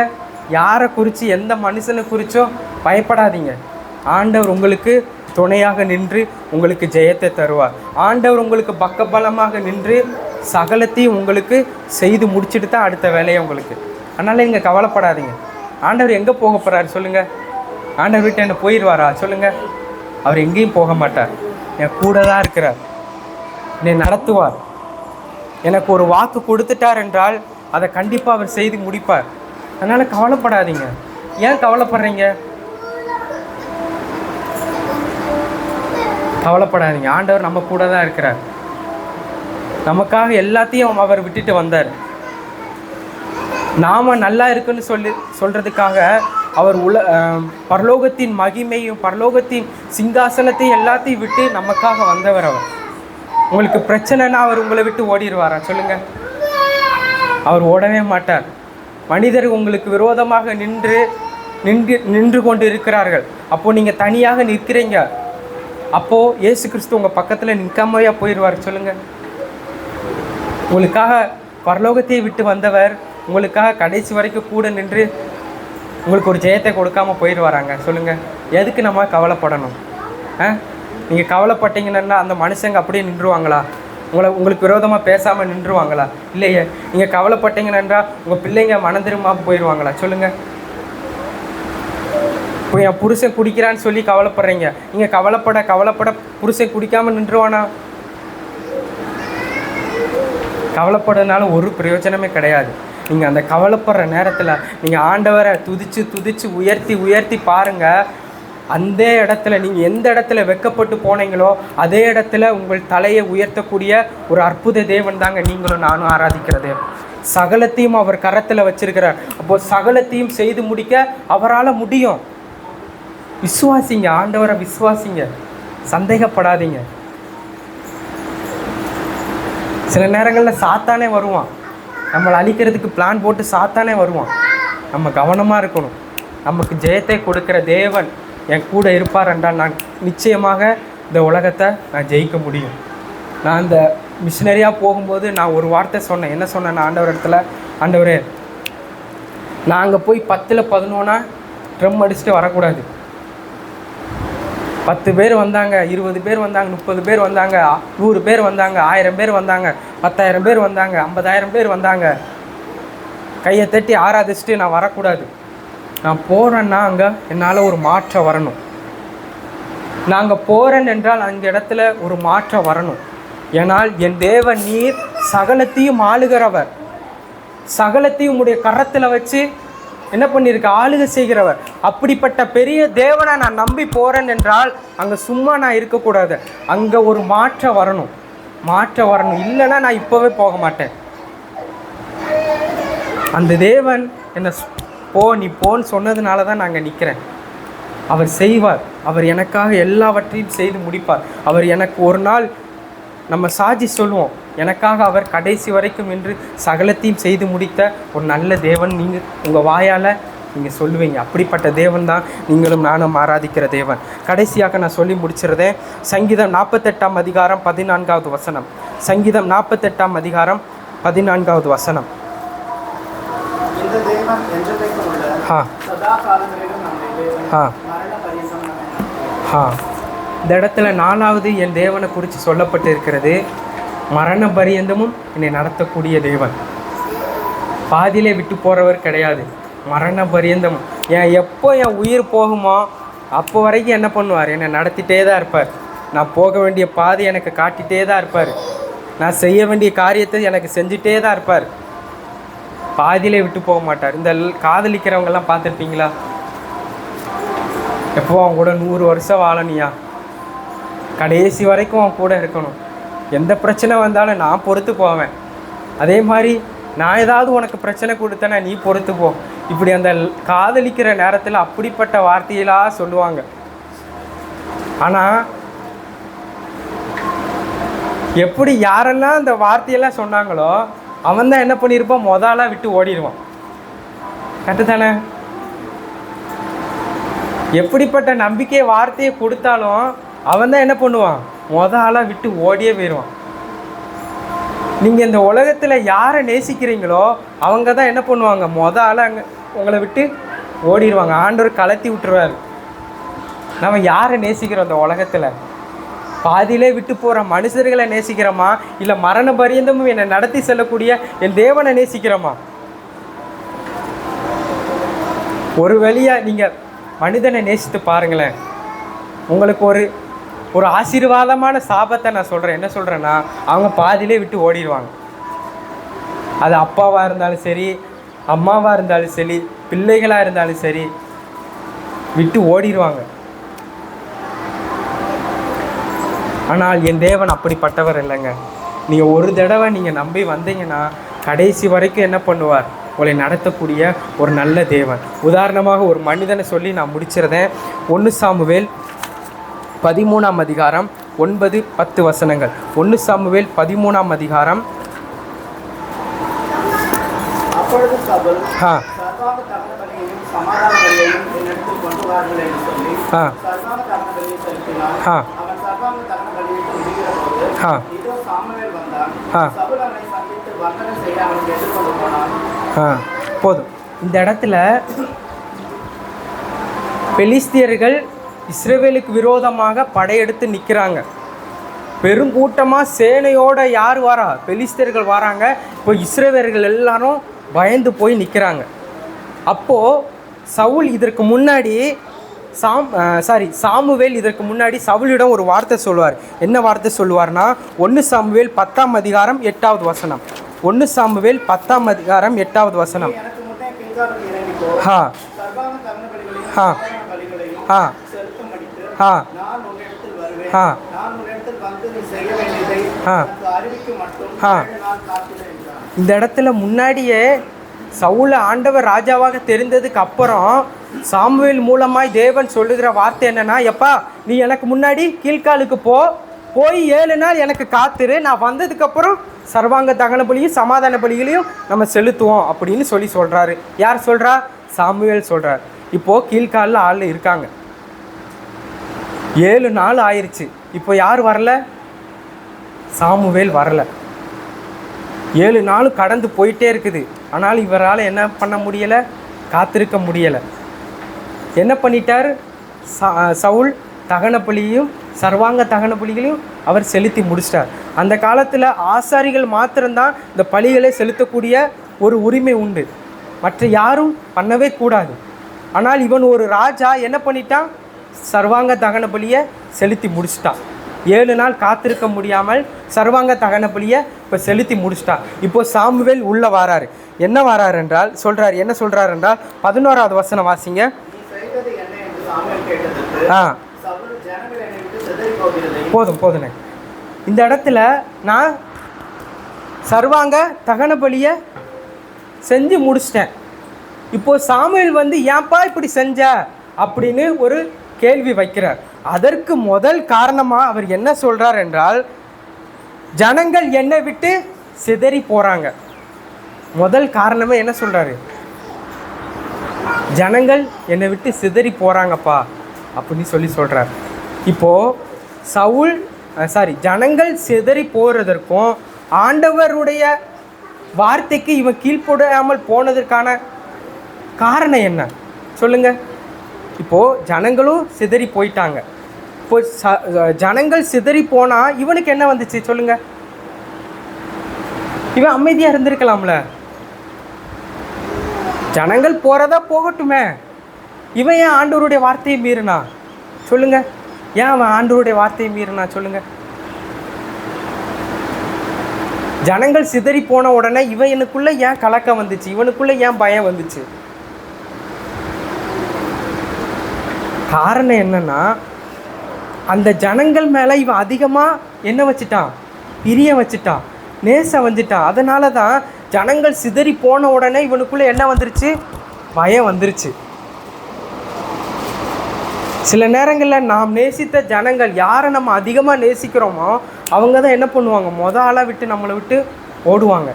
யாரை குறித்து, எந்த மனுஷனை குறித்தோ பயப்படாதீங்க. ஆண்டவர் உங்களுக்கு துணையாக நின்று உங்களுக்கு ஜெயத்தை தருவார். ஆண்டவர் உங்களுக்கு பக்கபலமாக நின்று சகலத்தையும் உங்களுக்கு செய்து முடிச்சுட்டு தான் அடுத்த வேலையை உங்களுக்கு. அதனால் நீங்கள் கவலைப்படாதீங்க. ஆண்டவர் எங்கே போக போகிறாரு சொல்லுங்கள்? ஆண்டவர் வீட்டை என்ன போயிடுவாரா சொல்லுங்கள்? அவர் எங்கேயும் போக மாட்டார். என் கூட தான் இருக்கிறார், என்னை நடத்துவார். எனக்கு ஒரு வாக்கு கொடுத்துட்டார் என்றால் அதை கண்டிப்பாக அவர் செய்து முடிப்பார். அதனால் கவலைப்படாதீங்க. ஏன் கவலைப்படுறீங்க? கவலைப்படாதீங்க. ஆண்டவர் நம்ம கூட தான் இருக்கிறார். நமக்காக எல்லாத்தையும் அவர் விட்டுட்டு வந்தார். நாம் நல்லா இருக்குன்னு சொல்கிறதுக்காக அவர் பரலோகத்தின் மகிமையும் பரலோகத்தின் சிங்காசனத்தையும் எல்லாத்தையும் விட்டு நமக்காக வந்தவர் அவர். உங்களுக்கு பிரச்சனைனா அவர் உங்களை விட்டு ஓடிடுவாரா சொல்லுங்கள்? அவர் ஓடவே மாட்டார். மனிதர் உங்களுக்கு விரோதமாக நின்று கொண்டு இருக்கிறார்கள். அப்போது நீங்கள் தனியாக நிற்கிறீங்க. அப்போது இயேசு கிறிஸ்து உங்கள் பக்கத்தில் நிற்காமையாக போயிடுவார் சொல்லுங்கள்? உங்களுக்காக பரலோகத்தை விட்டு வந்தவர் உங்களுக்காக கடைசி வரைக்கும் கூட நின்று உங்களுக்கு ஒரு ஜெயத்தை கொடுக்காமல் போயிடுவாராங்க சொல்லுங்கள்? எதுக்கு நம்ம கவலைப்படணும்? நீங்கள் கவலைப்பட்டீங்கன்னா அந்த மனுஷங்க அப்படியே நின்றுவாங்களா? உங்களுக்கு விரோதமாக பேசாமல் நின்றுவாங்களா? இல்லையே. நீங்கள் கவலைப்பட்டீங்கன்னா உங்கள் பிள்ளைங்க மனம் திரும்பாமல் போயிடுவாங்களா சொல்லுங்கள்? இப்போ என் புருஷன் குடிக்கிறான்னு சொல்லி கவலைப்படுறீங்க. நீங்கள் கவலைப்பட புருஷன் குடிக்காமல் நின்றுவானா? கவலைப்படுறதுனால ஒரு பிரயோஜனமே கிடையாது. நீங்கள் அந்த கவலைப்படுற நேரத்தில் நீங்கள் ஆண்டவரை துதித்து உயர்த்தி பாருங்கள். அந்த இடத்துல நீங்கள் எந்த இடத்துல வெட்கப்பட்டு போனீங்களோ அதே இடத்துல உங்கள் தலையை உயர்த்தக்கூடிய ஒரு அற்புத தேவன் தாங்க நீங்களும் நானும் ஆராதிக்கிறது. சகலத்தையும் அவர் கரத்தில் வச்சிருக்கிறார். அப்போது சகலத்தையும் செய்து முடிக்க அவரால் முடியும். விசுவாசிங்க, ஆண்டவரை விசுவாசிங்க, சந்தேகப்படாதீங்க. சில நேரங்களில் சாத்தானே வருவான், நம்மளை அழிக்கிறதுக்கு பிளான் போட்டு சாத்தானே வருவான். நம்ம கவனமாக இருக்கணும். நமக்கு ஜெயத்தை கொடுக்குற தேவன் என் கூட இருப்பார் என்றால் நான் நிச்சயமாக இந்த உலகத்தை நான் ஜெயிக்க முடியும். நான் இந்த மிஷினரியாக போகும்போது நான் ஒரு வார்த்தை சொன்னேன். என்ன சொன்னேன்? ஆண்டவர் இடத்துல, ஆண்டவரே நான் அங்கே போய் 10ல் 11 ட்ரம் அடிச்சுட்டு வரக்கூடாது. 10 பேர் வந்தாங்க, 20 பேர் வந்தாங்க, 30 பேர் வந்தாங்க, 100 பேர் வந்தாங்க, 1000 பேர் வந்தாங்க, 10,000 பேர் வந்தாங்க, 50,000 பேர் வந்தாங்க, கையை தட்டி ஆராதிச்சுட்டு நான் வரக்கூடாது. நான் போகிறேன்னா அங்கே என்னால் ஒரு மாற்றம் வரணும். நாங்கள் போகிறேன் என்றால் அந்த இடத்துல ஒரு மாற்றம் வரணும். ஏனால் என் தேவன் நீர் சகலத்தையும் ஆளுகிறவர், சகலத்தையும் உடைய கரத்தில் வச்சு என்ன பண்ணியிருக்க ஆளுகை செய்கிறவர். அப்படிப்பட்ட பெரிய தேவனை நான் நம்பி போகிறேன் என்றால் அங்கே சும்மா நான் இருக்கக்கூடாது. அங்கே ஒரு மாற்றம் வரணும். இல்லைன்னா நான் இப்போவே போக மாட்டேன். அந்த தேவன் என்னை நீ போன்னு சொன்னதுனால தான் நாங்கள் நிற்கிறேன். அவர் செய்வார். அவர் எனக்காக எல்லாவற்றையும் செய்து முடிப்பார். அவர் எனக்கு ஒரு நாள் நம்ம சாட்சி சொல்லுவோம், எனக்காக அவர் கடைசி வரைக்கும் நின்று சகலத்தையும் செய்து முடித்த ஒரு நல்ல தேவன் நீங்கள் உங்கள் வாயால் நீங்கள் சொல்லுவீங்க. அப்படிப்பட்ட தேவன் தான் நீங்களும் நானும் ஆராதிக்கிற தேவன். கடைசியாக நான் சொல்லி முடிச்சிருந்தேன். சங்கீதம் 48ஆம் அதிகாரம் 14வது வசனம். சங்கீதம் 48ஆம் அதிகாரம் 14வது வசனம். இந்த இடத்துல 4வது என் தேவனை குறித்து சொல்லப்பட்டு இருக்கிறது. மரண பரியந்தமும் என்னை நடத்தக்கூடிய தேவன். பாதியிலே விட்டு போகிறவர் கிடையாது. மரண பரியந்தமும் எப்போ என் உயிர் போகுமோ அப்போ வரைக்கும் என்ன பண்ணுவார்? என்னை நடத்திட்டே தான் இருப்பார். நான் போக வேண்டிய பாதை எனக்கு காட்டிகிட்டே தான் இருப்பார். நான் செய்ய வேண்டிய காரியத்தை எனக்கு செஞ்சுட்டே தான் இருப்பார். பாதியிலே விட்டு போக மாட்டார். இந்த காதலிக்கிறவங்கெல்லாம் பார்த்துருப்பீங்களா? எப்போ அவன் கூட 100 வருஷம் வாழனியா, கடைசி வரைக்கும் அவன் கூட இருக்கணும். எந்த பிரச்சனை வந்தாலும் நான் பொறுத்து போவேன். அதே மாதிரி நான் ஏதாவது உனக்கு பிரச்சனை கொடுத்தேன்னா நீ பொறுத்து போ. இப்படி அந்த காதலிக்கிற நேரத்தில் அப்படிப்பட்ட வார்த்தையெல்லாம் சொல்லுவாங்க. ஆனால் எப்படி யாரெல்லாம் அந்த வார்த்தையெல்லாம் சொன்னாங்களோ அவன் தான் என்ன பண்ணியிருப்பான்? முதலாக விட்டு ஓடிடுவான். கரெக்டு தானே? எப்படிப்பட்ட நம்பிக்கை வார்த்தையை கொடுத்தாலும் அவன் தான் என்ன பண்ணுவான்? முதலாக விட்டு ஓடியே போயிடுவான். நீங்கள் இந்த உலகத்தில் யாரை நேசிக்கிறீங்களோ அவங்க தான் என்ன பண்ணுவாங்க, ஆள் அங்கே உங்களை விட்டு ஓடிடுவாங்க. ஆண்டவர் கலத்தி விட்டுருவார். நம்ம யாரை நேசிக்கிறோம் இந்த உலகத்தில்? பாதியிலே விட்டு போகிற மனுஷர்களை நேசிக்கிறோமா, இல்லை மரண பரியந்தமும் என்னை நடத்தி செல்லக்கூடிய என் தேவனை நேசிக்கிறோமா? ஒரு வழியாக நீங்கள் மனிதனை நேசித்து பாருங்களேன். உங்களுக்கு ஒரு ஆசீர்வாதமான சாபத்தை நான் சொல்கிறேன். என்ன சொல்கிறேன்னா, அவங்க பாதியிலே விட்டு ஓடிடுவாங்க. அது அப்பாவாக இருந்தாலும் சரி, அம்மாவாக இருந்தாலும் சரி, பிள்ளைகளாக இருந்தாலும் சரி, விட்டு ஓடிடுவாங்க. ஆனால் என் தேவன் அப்படிப்பட்டவர் இல்லைங்க. நீங்கள் ஒரு தடவை நீங்கள் நம்பி வந்தீங்கன்னா கடைசி வரைக்கும் என்ன பண்ணுவார், உங்களை நடத்தக்கூடிய ஒரு நல்ல தேவன். உதாரணமாக ஒரு மனிதனை சொல்லி நான் முடிச்சிருந்தேன். 1 சாமுவேல் 13ஆம் அதிகாரம் 9-10 வசனங்கள். 1 சாமுவேல் 13ஆம் அதிகாரம். அப்பொழுது சவுல் சர்வாங்க தகன பலியையும் சமாதான பலியையும் என்னிடத்தில் கொண்டு வாருங்கள் என்று சொல்லி சர்வாங்க தகன பலியை செலுத்தினான். அவன் சர்வாங்க தகன பலியை முடிகிற போது இதோ சாமுவேல் வந்தான். சவுல் அவனை சந்தித்து வந்தனை செய்ய அவனுக்கு எதிர்கொண்டு போனான். போதும். இந்த இடத்துல பெலிஸ்தியர்கள் இஸ்ரவேலுக்கு விரோதமாக படையெடுத்து நிற்கிறாங்க. பெருங்கூட்டமாக சேனையோட யார் வரா, பெலிஸ்தியர்கள் வராங்க. இப்போ இஸ்ரவேலர்கள் எல்லாரும் பயந்து போய் நிற்கிறாங்க. அப்போது சவுல் இதற்கு முன்னாடி சாமுவேல் இதற்கு முன்னாடி சவுலிடம் ஒரு வார்த்தை சொல்லுவார். என்ன வார்த்தை சொல்லுவார்னா, 1 சாமுவேல் 10ஆம் அதிகாரம் 8வது வசனம். 1 சாமுவேல் 10ஆம் அதிகாரம் 8வது வசனம். இந்த இடத்துல முன்னாடியே சவுல ஆண்டவர் ராஜாவாக தெரிந்ததுக்கு அப்புறம் சாமுவேல் மூலமாய் தேவன் சொல்லுகிற வார்த்தை என்னன்னா, எப்பா நீ எனக்கு முன்னாடி கீழ்காலுக்கு போய் 7 நாள் எனக்கு காத்துரு, நான் வந்ததுக்கப்புறம் சர்வாங்க தகன பலியும் சமாதான பலிகளையும் நம்ம செலுத்துவோம் அப்படின்னு சொல்கிறாரு. யார் சொல்கிறா? சாமுவேல் சொல்கிறார். இப்போது கீழ்காலில் ஆள் இருக்காங்க. 7 நாள் ஆயிடுச்சு. இப்போ யார் வரல? சாமுவேல் வரல. 7 நாள் கடந்து போயிட்டே இருக்குது. ஆனால் இவரால் என்ன பண்ண முடியலை, காத்திருக்க முடியலை. என்ன பண்ணிட்டார்? சவுல் தகன பலியையும் சர்வாங்க தகன பலிகளையும் அவர் செலுத்தி முடிச்சிட்டார். அந்த காலத்தில் ஆசாரிகள் மாத்திரம்தான் இந்த பலிகளை செலுத்தக்கூடிய ஒரு உரிமை உண்டு, மற்ற யாரும் பண்ணவே கூடாது. ஆனால் இவன் ஒரு ராஜா என்ன பண்ணிட்டான்? சர்வாங்க தகன பலியை செலுத்தி முடிச்சிட்டான். 7 நாள் காத்திருக்க முடியாமல் சர்வாங்க தகன பலியை இப்போ செலுத்தி முடிச்சிட்டான். இப்போ சாமுவேல் உள்ளே வராரு. என்ன வராரு என்றால் சொல்கிறார். என்ன சொல்கிறார் என்றால் 11வது வசனம் வாசிங்க. போதுண்ணே. இந்த இடத்துல நான் சர்வாங்க தகன பலியை செஞ்சு முடிச்சிட்டேன். இப்போ சாமுவேல் வந்து ஏன்பா இப்படி செஞ்ச அப்படின்னு ஒரு கேள்வி வைக்கிறார். அதற்கு முதல் காரணமாக அவர் என்ன சொல்கிறார் என்றால், ஜனங்கள் என்னை விட்டு சிதறி போகிறாங்க. முதல் காரணமே என்ன சொல்கிறாரு? ஜனங்கள் என்னை விட்டு சிதறி போகிறாங்கப்பா அப்படின்னு சொல்கிறார். இப்போது ஜனங்கள் சிதறி போகிறதற்கும் ஆண்டவருடைய வார்த்தைக்கு இவன் கீழ்ப்படாமல் போனதற்கான காரணம் என்ன சொல்லுங்கள்? இப்போது ஜனங்களும் சிதறி போயிட்டாங்க. இப்போ ஜனங்கள் சிதறி போனால் இவனுக்கு என்ன வந்துச்சு சொல்லுங்கள்? இவன் அமைதியாக இருந்திருக்கலாம்ல. ஜனங்கள் போகிறதா போகட்டுமே, இவன் ஏன் ஆண்டவருடைய வார்த்தையை மீறினா சொல்லுங்கள்? ஏன் அவன் ஆண்டவருடைய வார்த்தையை மீறினா சொல்லுங்கள்? ஜனங்கள் சிதறி போன உடனே இவனுக்குள்ளே ஏன் கலக்கம் வந்துச்சு? இவனுக்குள்ளே ஏன் பயம் வந்துச்சு? காரணம் என்னன்னா, அந்த ஜனங்கள் மேலே இவன் அதிகமாக என்ன வச்சுட்டான்? பிரிய வச்சுட்டான், நேசம் வந்துட்டான். அதனால தான் ஜனங்கள் சிதறி போன உடனே இவனுக்குள்ளே என்ன வந்துருச்சு? பயம் வந்துருச்சு. சில நேரங்களில் நாம் நேசித்த ஜனங்கள், யாரை நம்ம அதிகமாக நேசிக்கிறோமோ அவங்க தான் என்ன பண்ணுவாங்க? ஆளாக விட்டு நம்மளை விட்டு ஓடுவாங்க.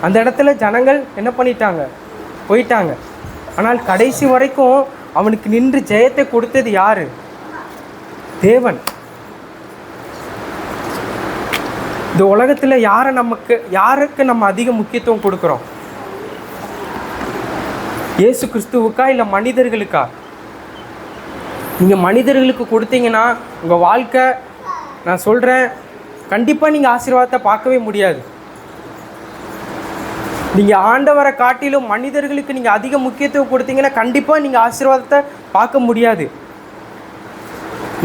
அந்த இடத்துல ஜனங்கள் என்ன பண்ணிட்டாங்க? போயிட்டாங்க. ஆனால் கடைசி வரைக்கும் அவனுக்கு நின்று ஜெயத்தை கொடுத்தது யாரு? தேவன். இந்த உலகத்தில் யாருக்கு நம்ம அதிக முக்கியத்துவம் கொடுக்குறோம்? இயேசு கிறிஸ்துவுக்கா இல்லை மனிதர்களுக்கா? நீங்கள் மனிதர்களுக்கு கொடுத்தீங்கன்னா உங்கள் வாழ்க்கை, நான் சொல்கிறேன், கண்டிப்பாக நீங்கள் ஆசீர்வாதத்தை பார்க்கவே முடியாது. நீங்கள் ஆண்டவரை காட்டிலும் மனிதர்களுக்கு நீங்கள் அதிக முக்கியத்துவம் கொடுத்தீங்கன்னா கண்டிப்பாக நீங்கள் ஆசீர்வாதத்தை பார்க்க முடியாது.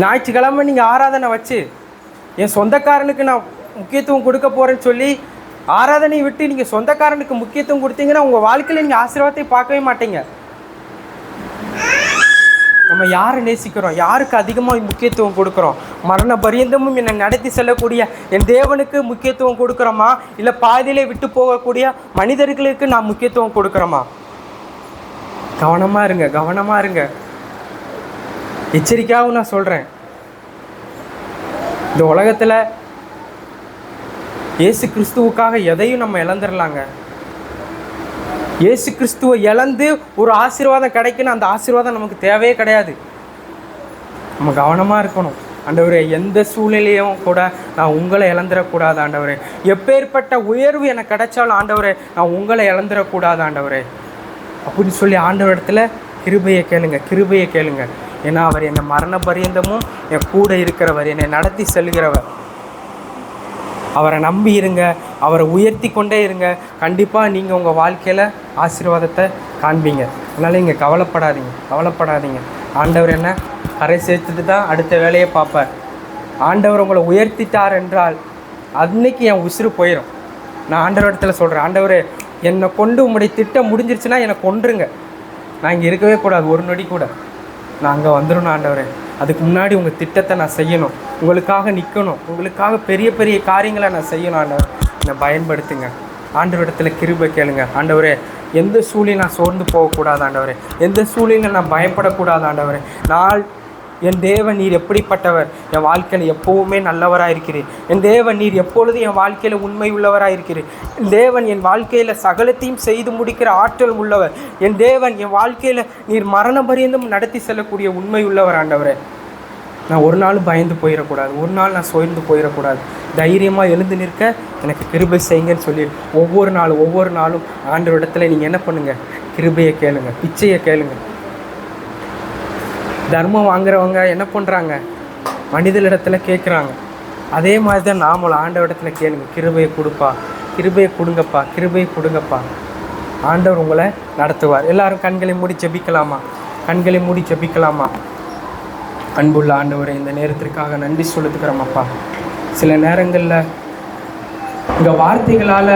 ஞாயிற்றுக்கிழமை நீங்கள் ஆராதனை வச்சு என் சொந்தக்காரனுக்கு நான் முக்கியத்துவம் கொடுக்க போகிறேன்னு சொல்லி ஆராதனை விட்டு நீங்கள் சொந்தக்காரனுக்கு முக்கியத்துவம் கொடுத்தீங்கன்னா உங்கள் வாழ்க்கையில் நீங்கள் ஆசீர்வாதத்தை பார்க்கவே மாட்டீங்க. நம்ம யாரை நேசிக்கிறோம், யாருக்கு அதிகமாக முக்கியத்துவம் கொடுக்குறோம்? மரண பரியந்தமும் என்னை நடத்தி செல்லக்கூடிய என் தேவனுக்கு முக்கியத்துவம் கொடுக்குறோமா, இல்லை பாதியிலே விட்டு போகக்கூடிய மனிதர்களுக்கு நான் முக்கியத்துவம் கொடுக்குறோமா? கவனமாக இருங்க, கவனமாக இருங்க. எச்சரிக்கையாகவும் நான் சொல்கிறேன். இந்த உலகத்தில் இயேசு கிறிஸ்துவுக்காக எதையும் நம்ம இழந்துடலாங்க. இயேசு கிறிஸ்துவை இழந்து ஒரு ஆசீர்வாதம் கிடைக்குன்னு அந்த ஆசீர்வாதம் நமக்கு தேவையே கிடையாது. நம்ம கவனமாக இருக்கணும். ஆண்டவரே, எந்த சூழ்நிலையும் கூட நான் உங்களை இழந்துடக்கூடாது ஆண்டவரே. எப்பேற்பட்ட உயர்வு எனக்கு கிடைச்சாலும் ஆண்டவரே, நான் உங்களை இழந்துடக்கூடாது ஆண்டவரே அப்படின்னு சொல்லி ஆண்டவரிடத்துல கிருபையை கேளுங்க, கிருபையை கேளுங்க. ஏன்னா அவர் என்னை மரண பரியந்தமும் என் கூட இருக்கிறவர், என்னை நடத்தி செல்கிறவர். அவரை நம்பி இருங்க, அவரை உயர்த்தி கொண்டே இருங்க. கண்டிப்பாக நீங்கள் உங்கள் வாழ்க்கையில் ஆசீர்வாதத்தை காண்பீங்க. அதனால் இங்கே கவலைப்படாதீங்க. ஆண்டவர் என்ன கரை சேர்த்துட்டு தான் அடுத்த வேலையை பார்ப்பார். ஆண்டவர் உங்களை உயர்த்திட்டார் என்றால் அன்னைக்கு என் உசுறு போயிடும். நான் ஆண்டவர் இடத்துல சொல்கிறேன், ஆண்டவர் என்னை கொண்டு உங்களுடைய திட்டம் முடிஞ்சிருச்சுன்னா என்னை கொன்றுங்க, நான் இங்கே இருக்கவே கூடாது ஒரு நொடி கூட, நான் அங்கே வந்துடணும் ஆண்டவரே. அதுக்கு முன்னாடி உங்கள் திட்டத்தை நான் செய்யணும், உங்களுக்காக நிற்கணும், உங்களுக்காக பெரிய பெரிய காரியங்களை நான் செய்யணும். ஆண்டவர் என்னை பயன்படுத்துங்க. ஆண்டவரிடத்தில் கிருபை கேளுங்க. ஆண்டவரே, எந்த சூழ்நிலையும் நான் சோர்ந்து போகக்கூடாது ஆண்டவரே, எந்த சூழ்நிலையும் நான் பயப்படக்கூடாது ஆண்டவரே. என் தேவன் நீர் எப்படிப்பட்டவர், என் வாழ்க்கையில் எப்போவுமே நல்லவராக இருக்கிறீர். என் தேவன் நீர் எப்பொழுதும் என் வாழ்க்கையில் உண்மை உள்ளவராக இருக்கிறீர். என் தேவன் என் வாழ்க்கையில் சகலத்தையும் செய்து முடிக்கிற ஆற்றல் உள்ளவர். என் தேவன் என் வாழ்க்கையில் நீர் மரண பரியந்தம் நடத்தி செல்லக்கூடிய உண்மை உள்ளவர் ஆண்டவரே. நான் ஒரு நாளும் பயந்து போயிடக்கூடாது, ஒரு நாள் நான் சோர்ந்து போயிடக்கூடாது. தைரியமாக எழுந்து நிற்க எனக்கு கிருபை செய்யுங்கன்னு சொல்லி ஒவ்வொரு நாளும் ஆண்டவரிடத்துல நீங்கள் என்ன பண்ணுங்கள், கிருபையை கேளுங்க, பிச்சையை கேளுங்க. தர்மம் வாங்குறவங்க என்ன பண்ணுறாங்க, மனிதனிடத்தில் கேட்குறாங்க. அதே மாதிரி தான் நாமளும் ஆண்டவரிடத்தில் கேளுங்க, கிருபையை கொடுங்கப்பா. ஆண்டவர் உங்களை நடத்துவார். எல்லாரும் கண்களை மூடி ஜெபிக்கலாமா? அன்புள்ள ஆண்டவரை, இந்த நேரத்திற்காக நன்றி சொல்லிக்கிறோமப்பா. சில நேரங்களில் உங்கள் வார்த்தைகளால்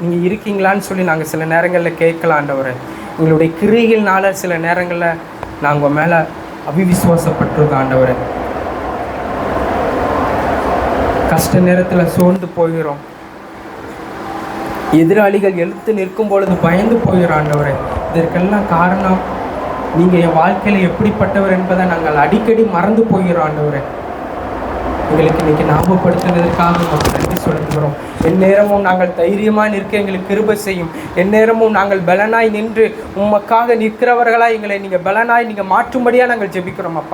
நீங்கள் இருக்கீங்களான்னு சொல்லி நாங்கள் சில நேரங்களில் கேட்கலாம் ஆண்டவரை. எங்களுடைய கிரியைகள்னால சில நேரங்களில் நாங்கள் உங்கள் மேலே அவிவிசுவாசப்பட்டிருக்கோம் ஆண்டவரே. கஷ்ட நேரத்தில் சோர்ந்து போகிறோம், எதிராளிகள் எழுத்து நிற்கும் பொழுது பயந்து போகிறோம் ஆண்டவரே. இதற்கெல்லாம் காரணம் நீங்கள் என் வாழ்க்கையில் எப்படிப்பட்டவர் என்பதை நாங்கள் அடிக்கடி மறந்து போகிறோம் ஆண்டவரே. எங்களுக்கு இன்றைக்கி ஞாபகப்படுத்துவதற்காக நாங்கள் நன்றி சொல்லுகிறோம். எந்நேரமும் நாங்கள் தைரியமாக நிற்க எங்களுக்கு கிருபை செய்யும். எந்நேரமும் நாங்கள் பலனாய் நின்று உமக்காக நிற்கிறவர்களாக எங்களை நீங்கள் பலனாய் நீங்கள் மாற்றும்படியாக நாங்கள் ஜெபிக்கிறோம் அப்பா.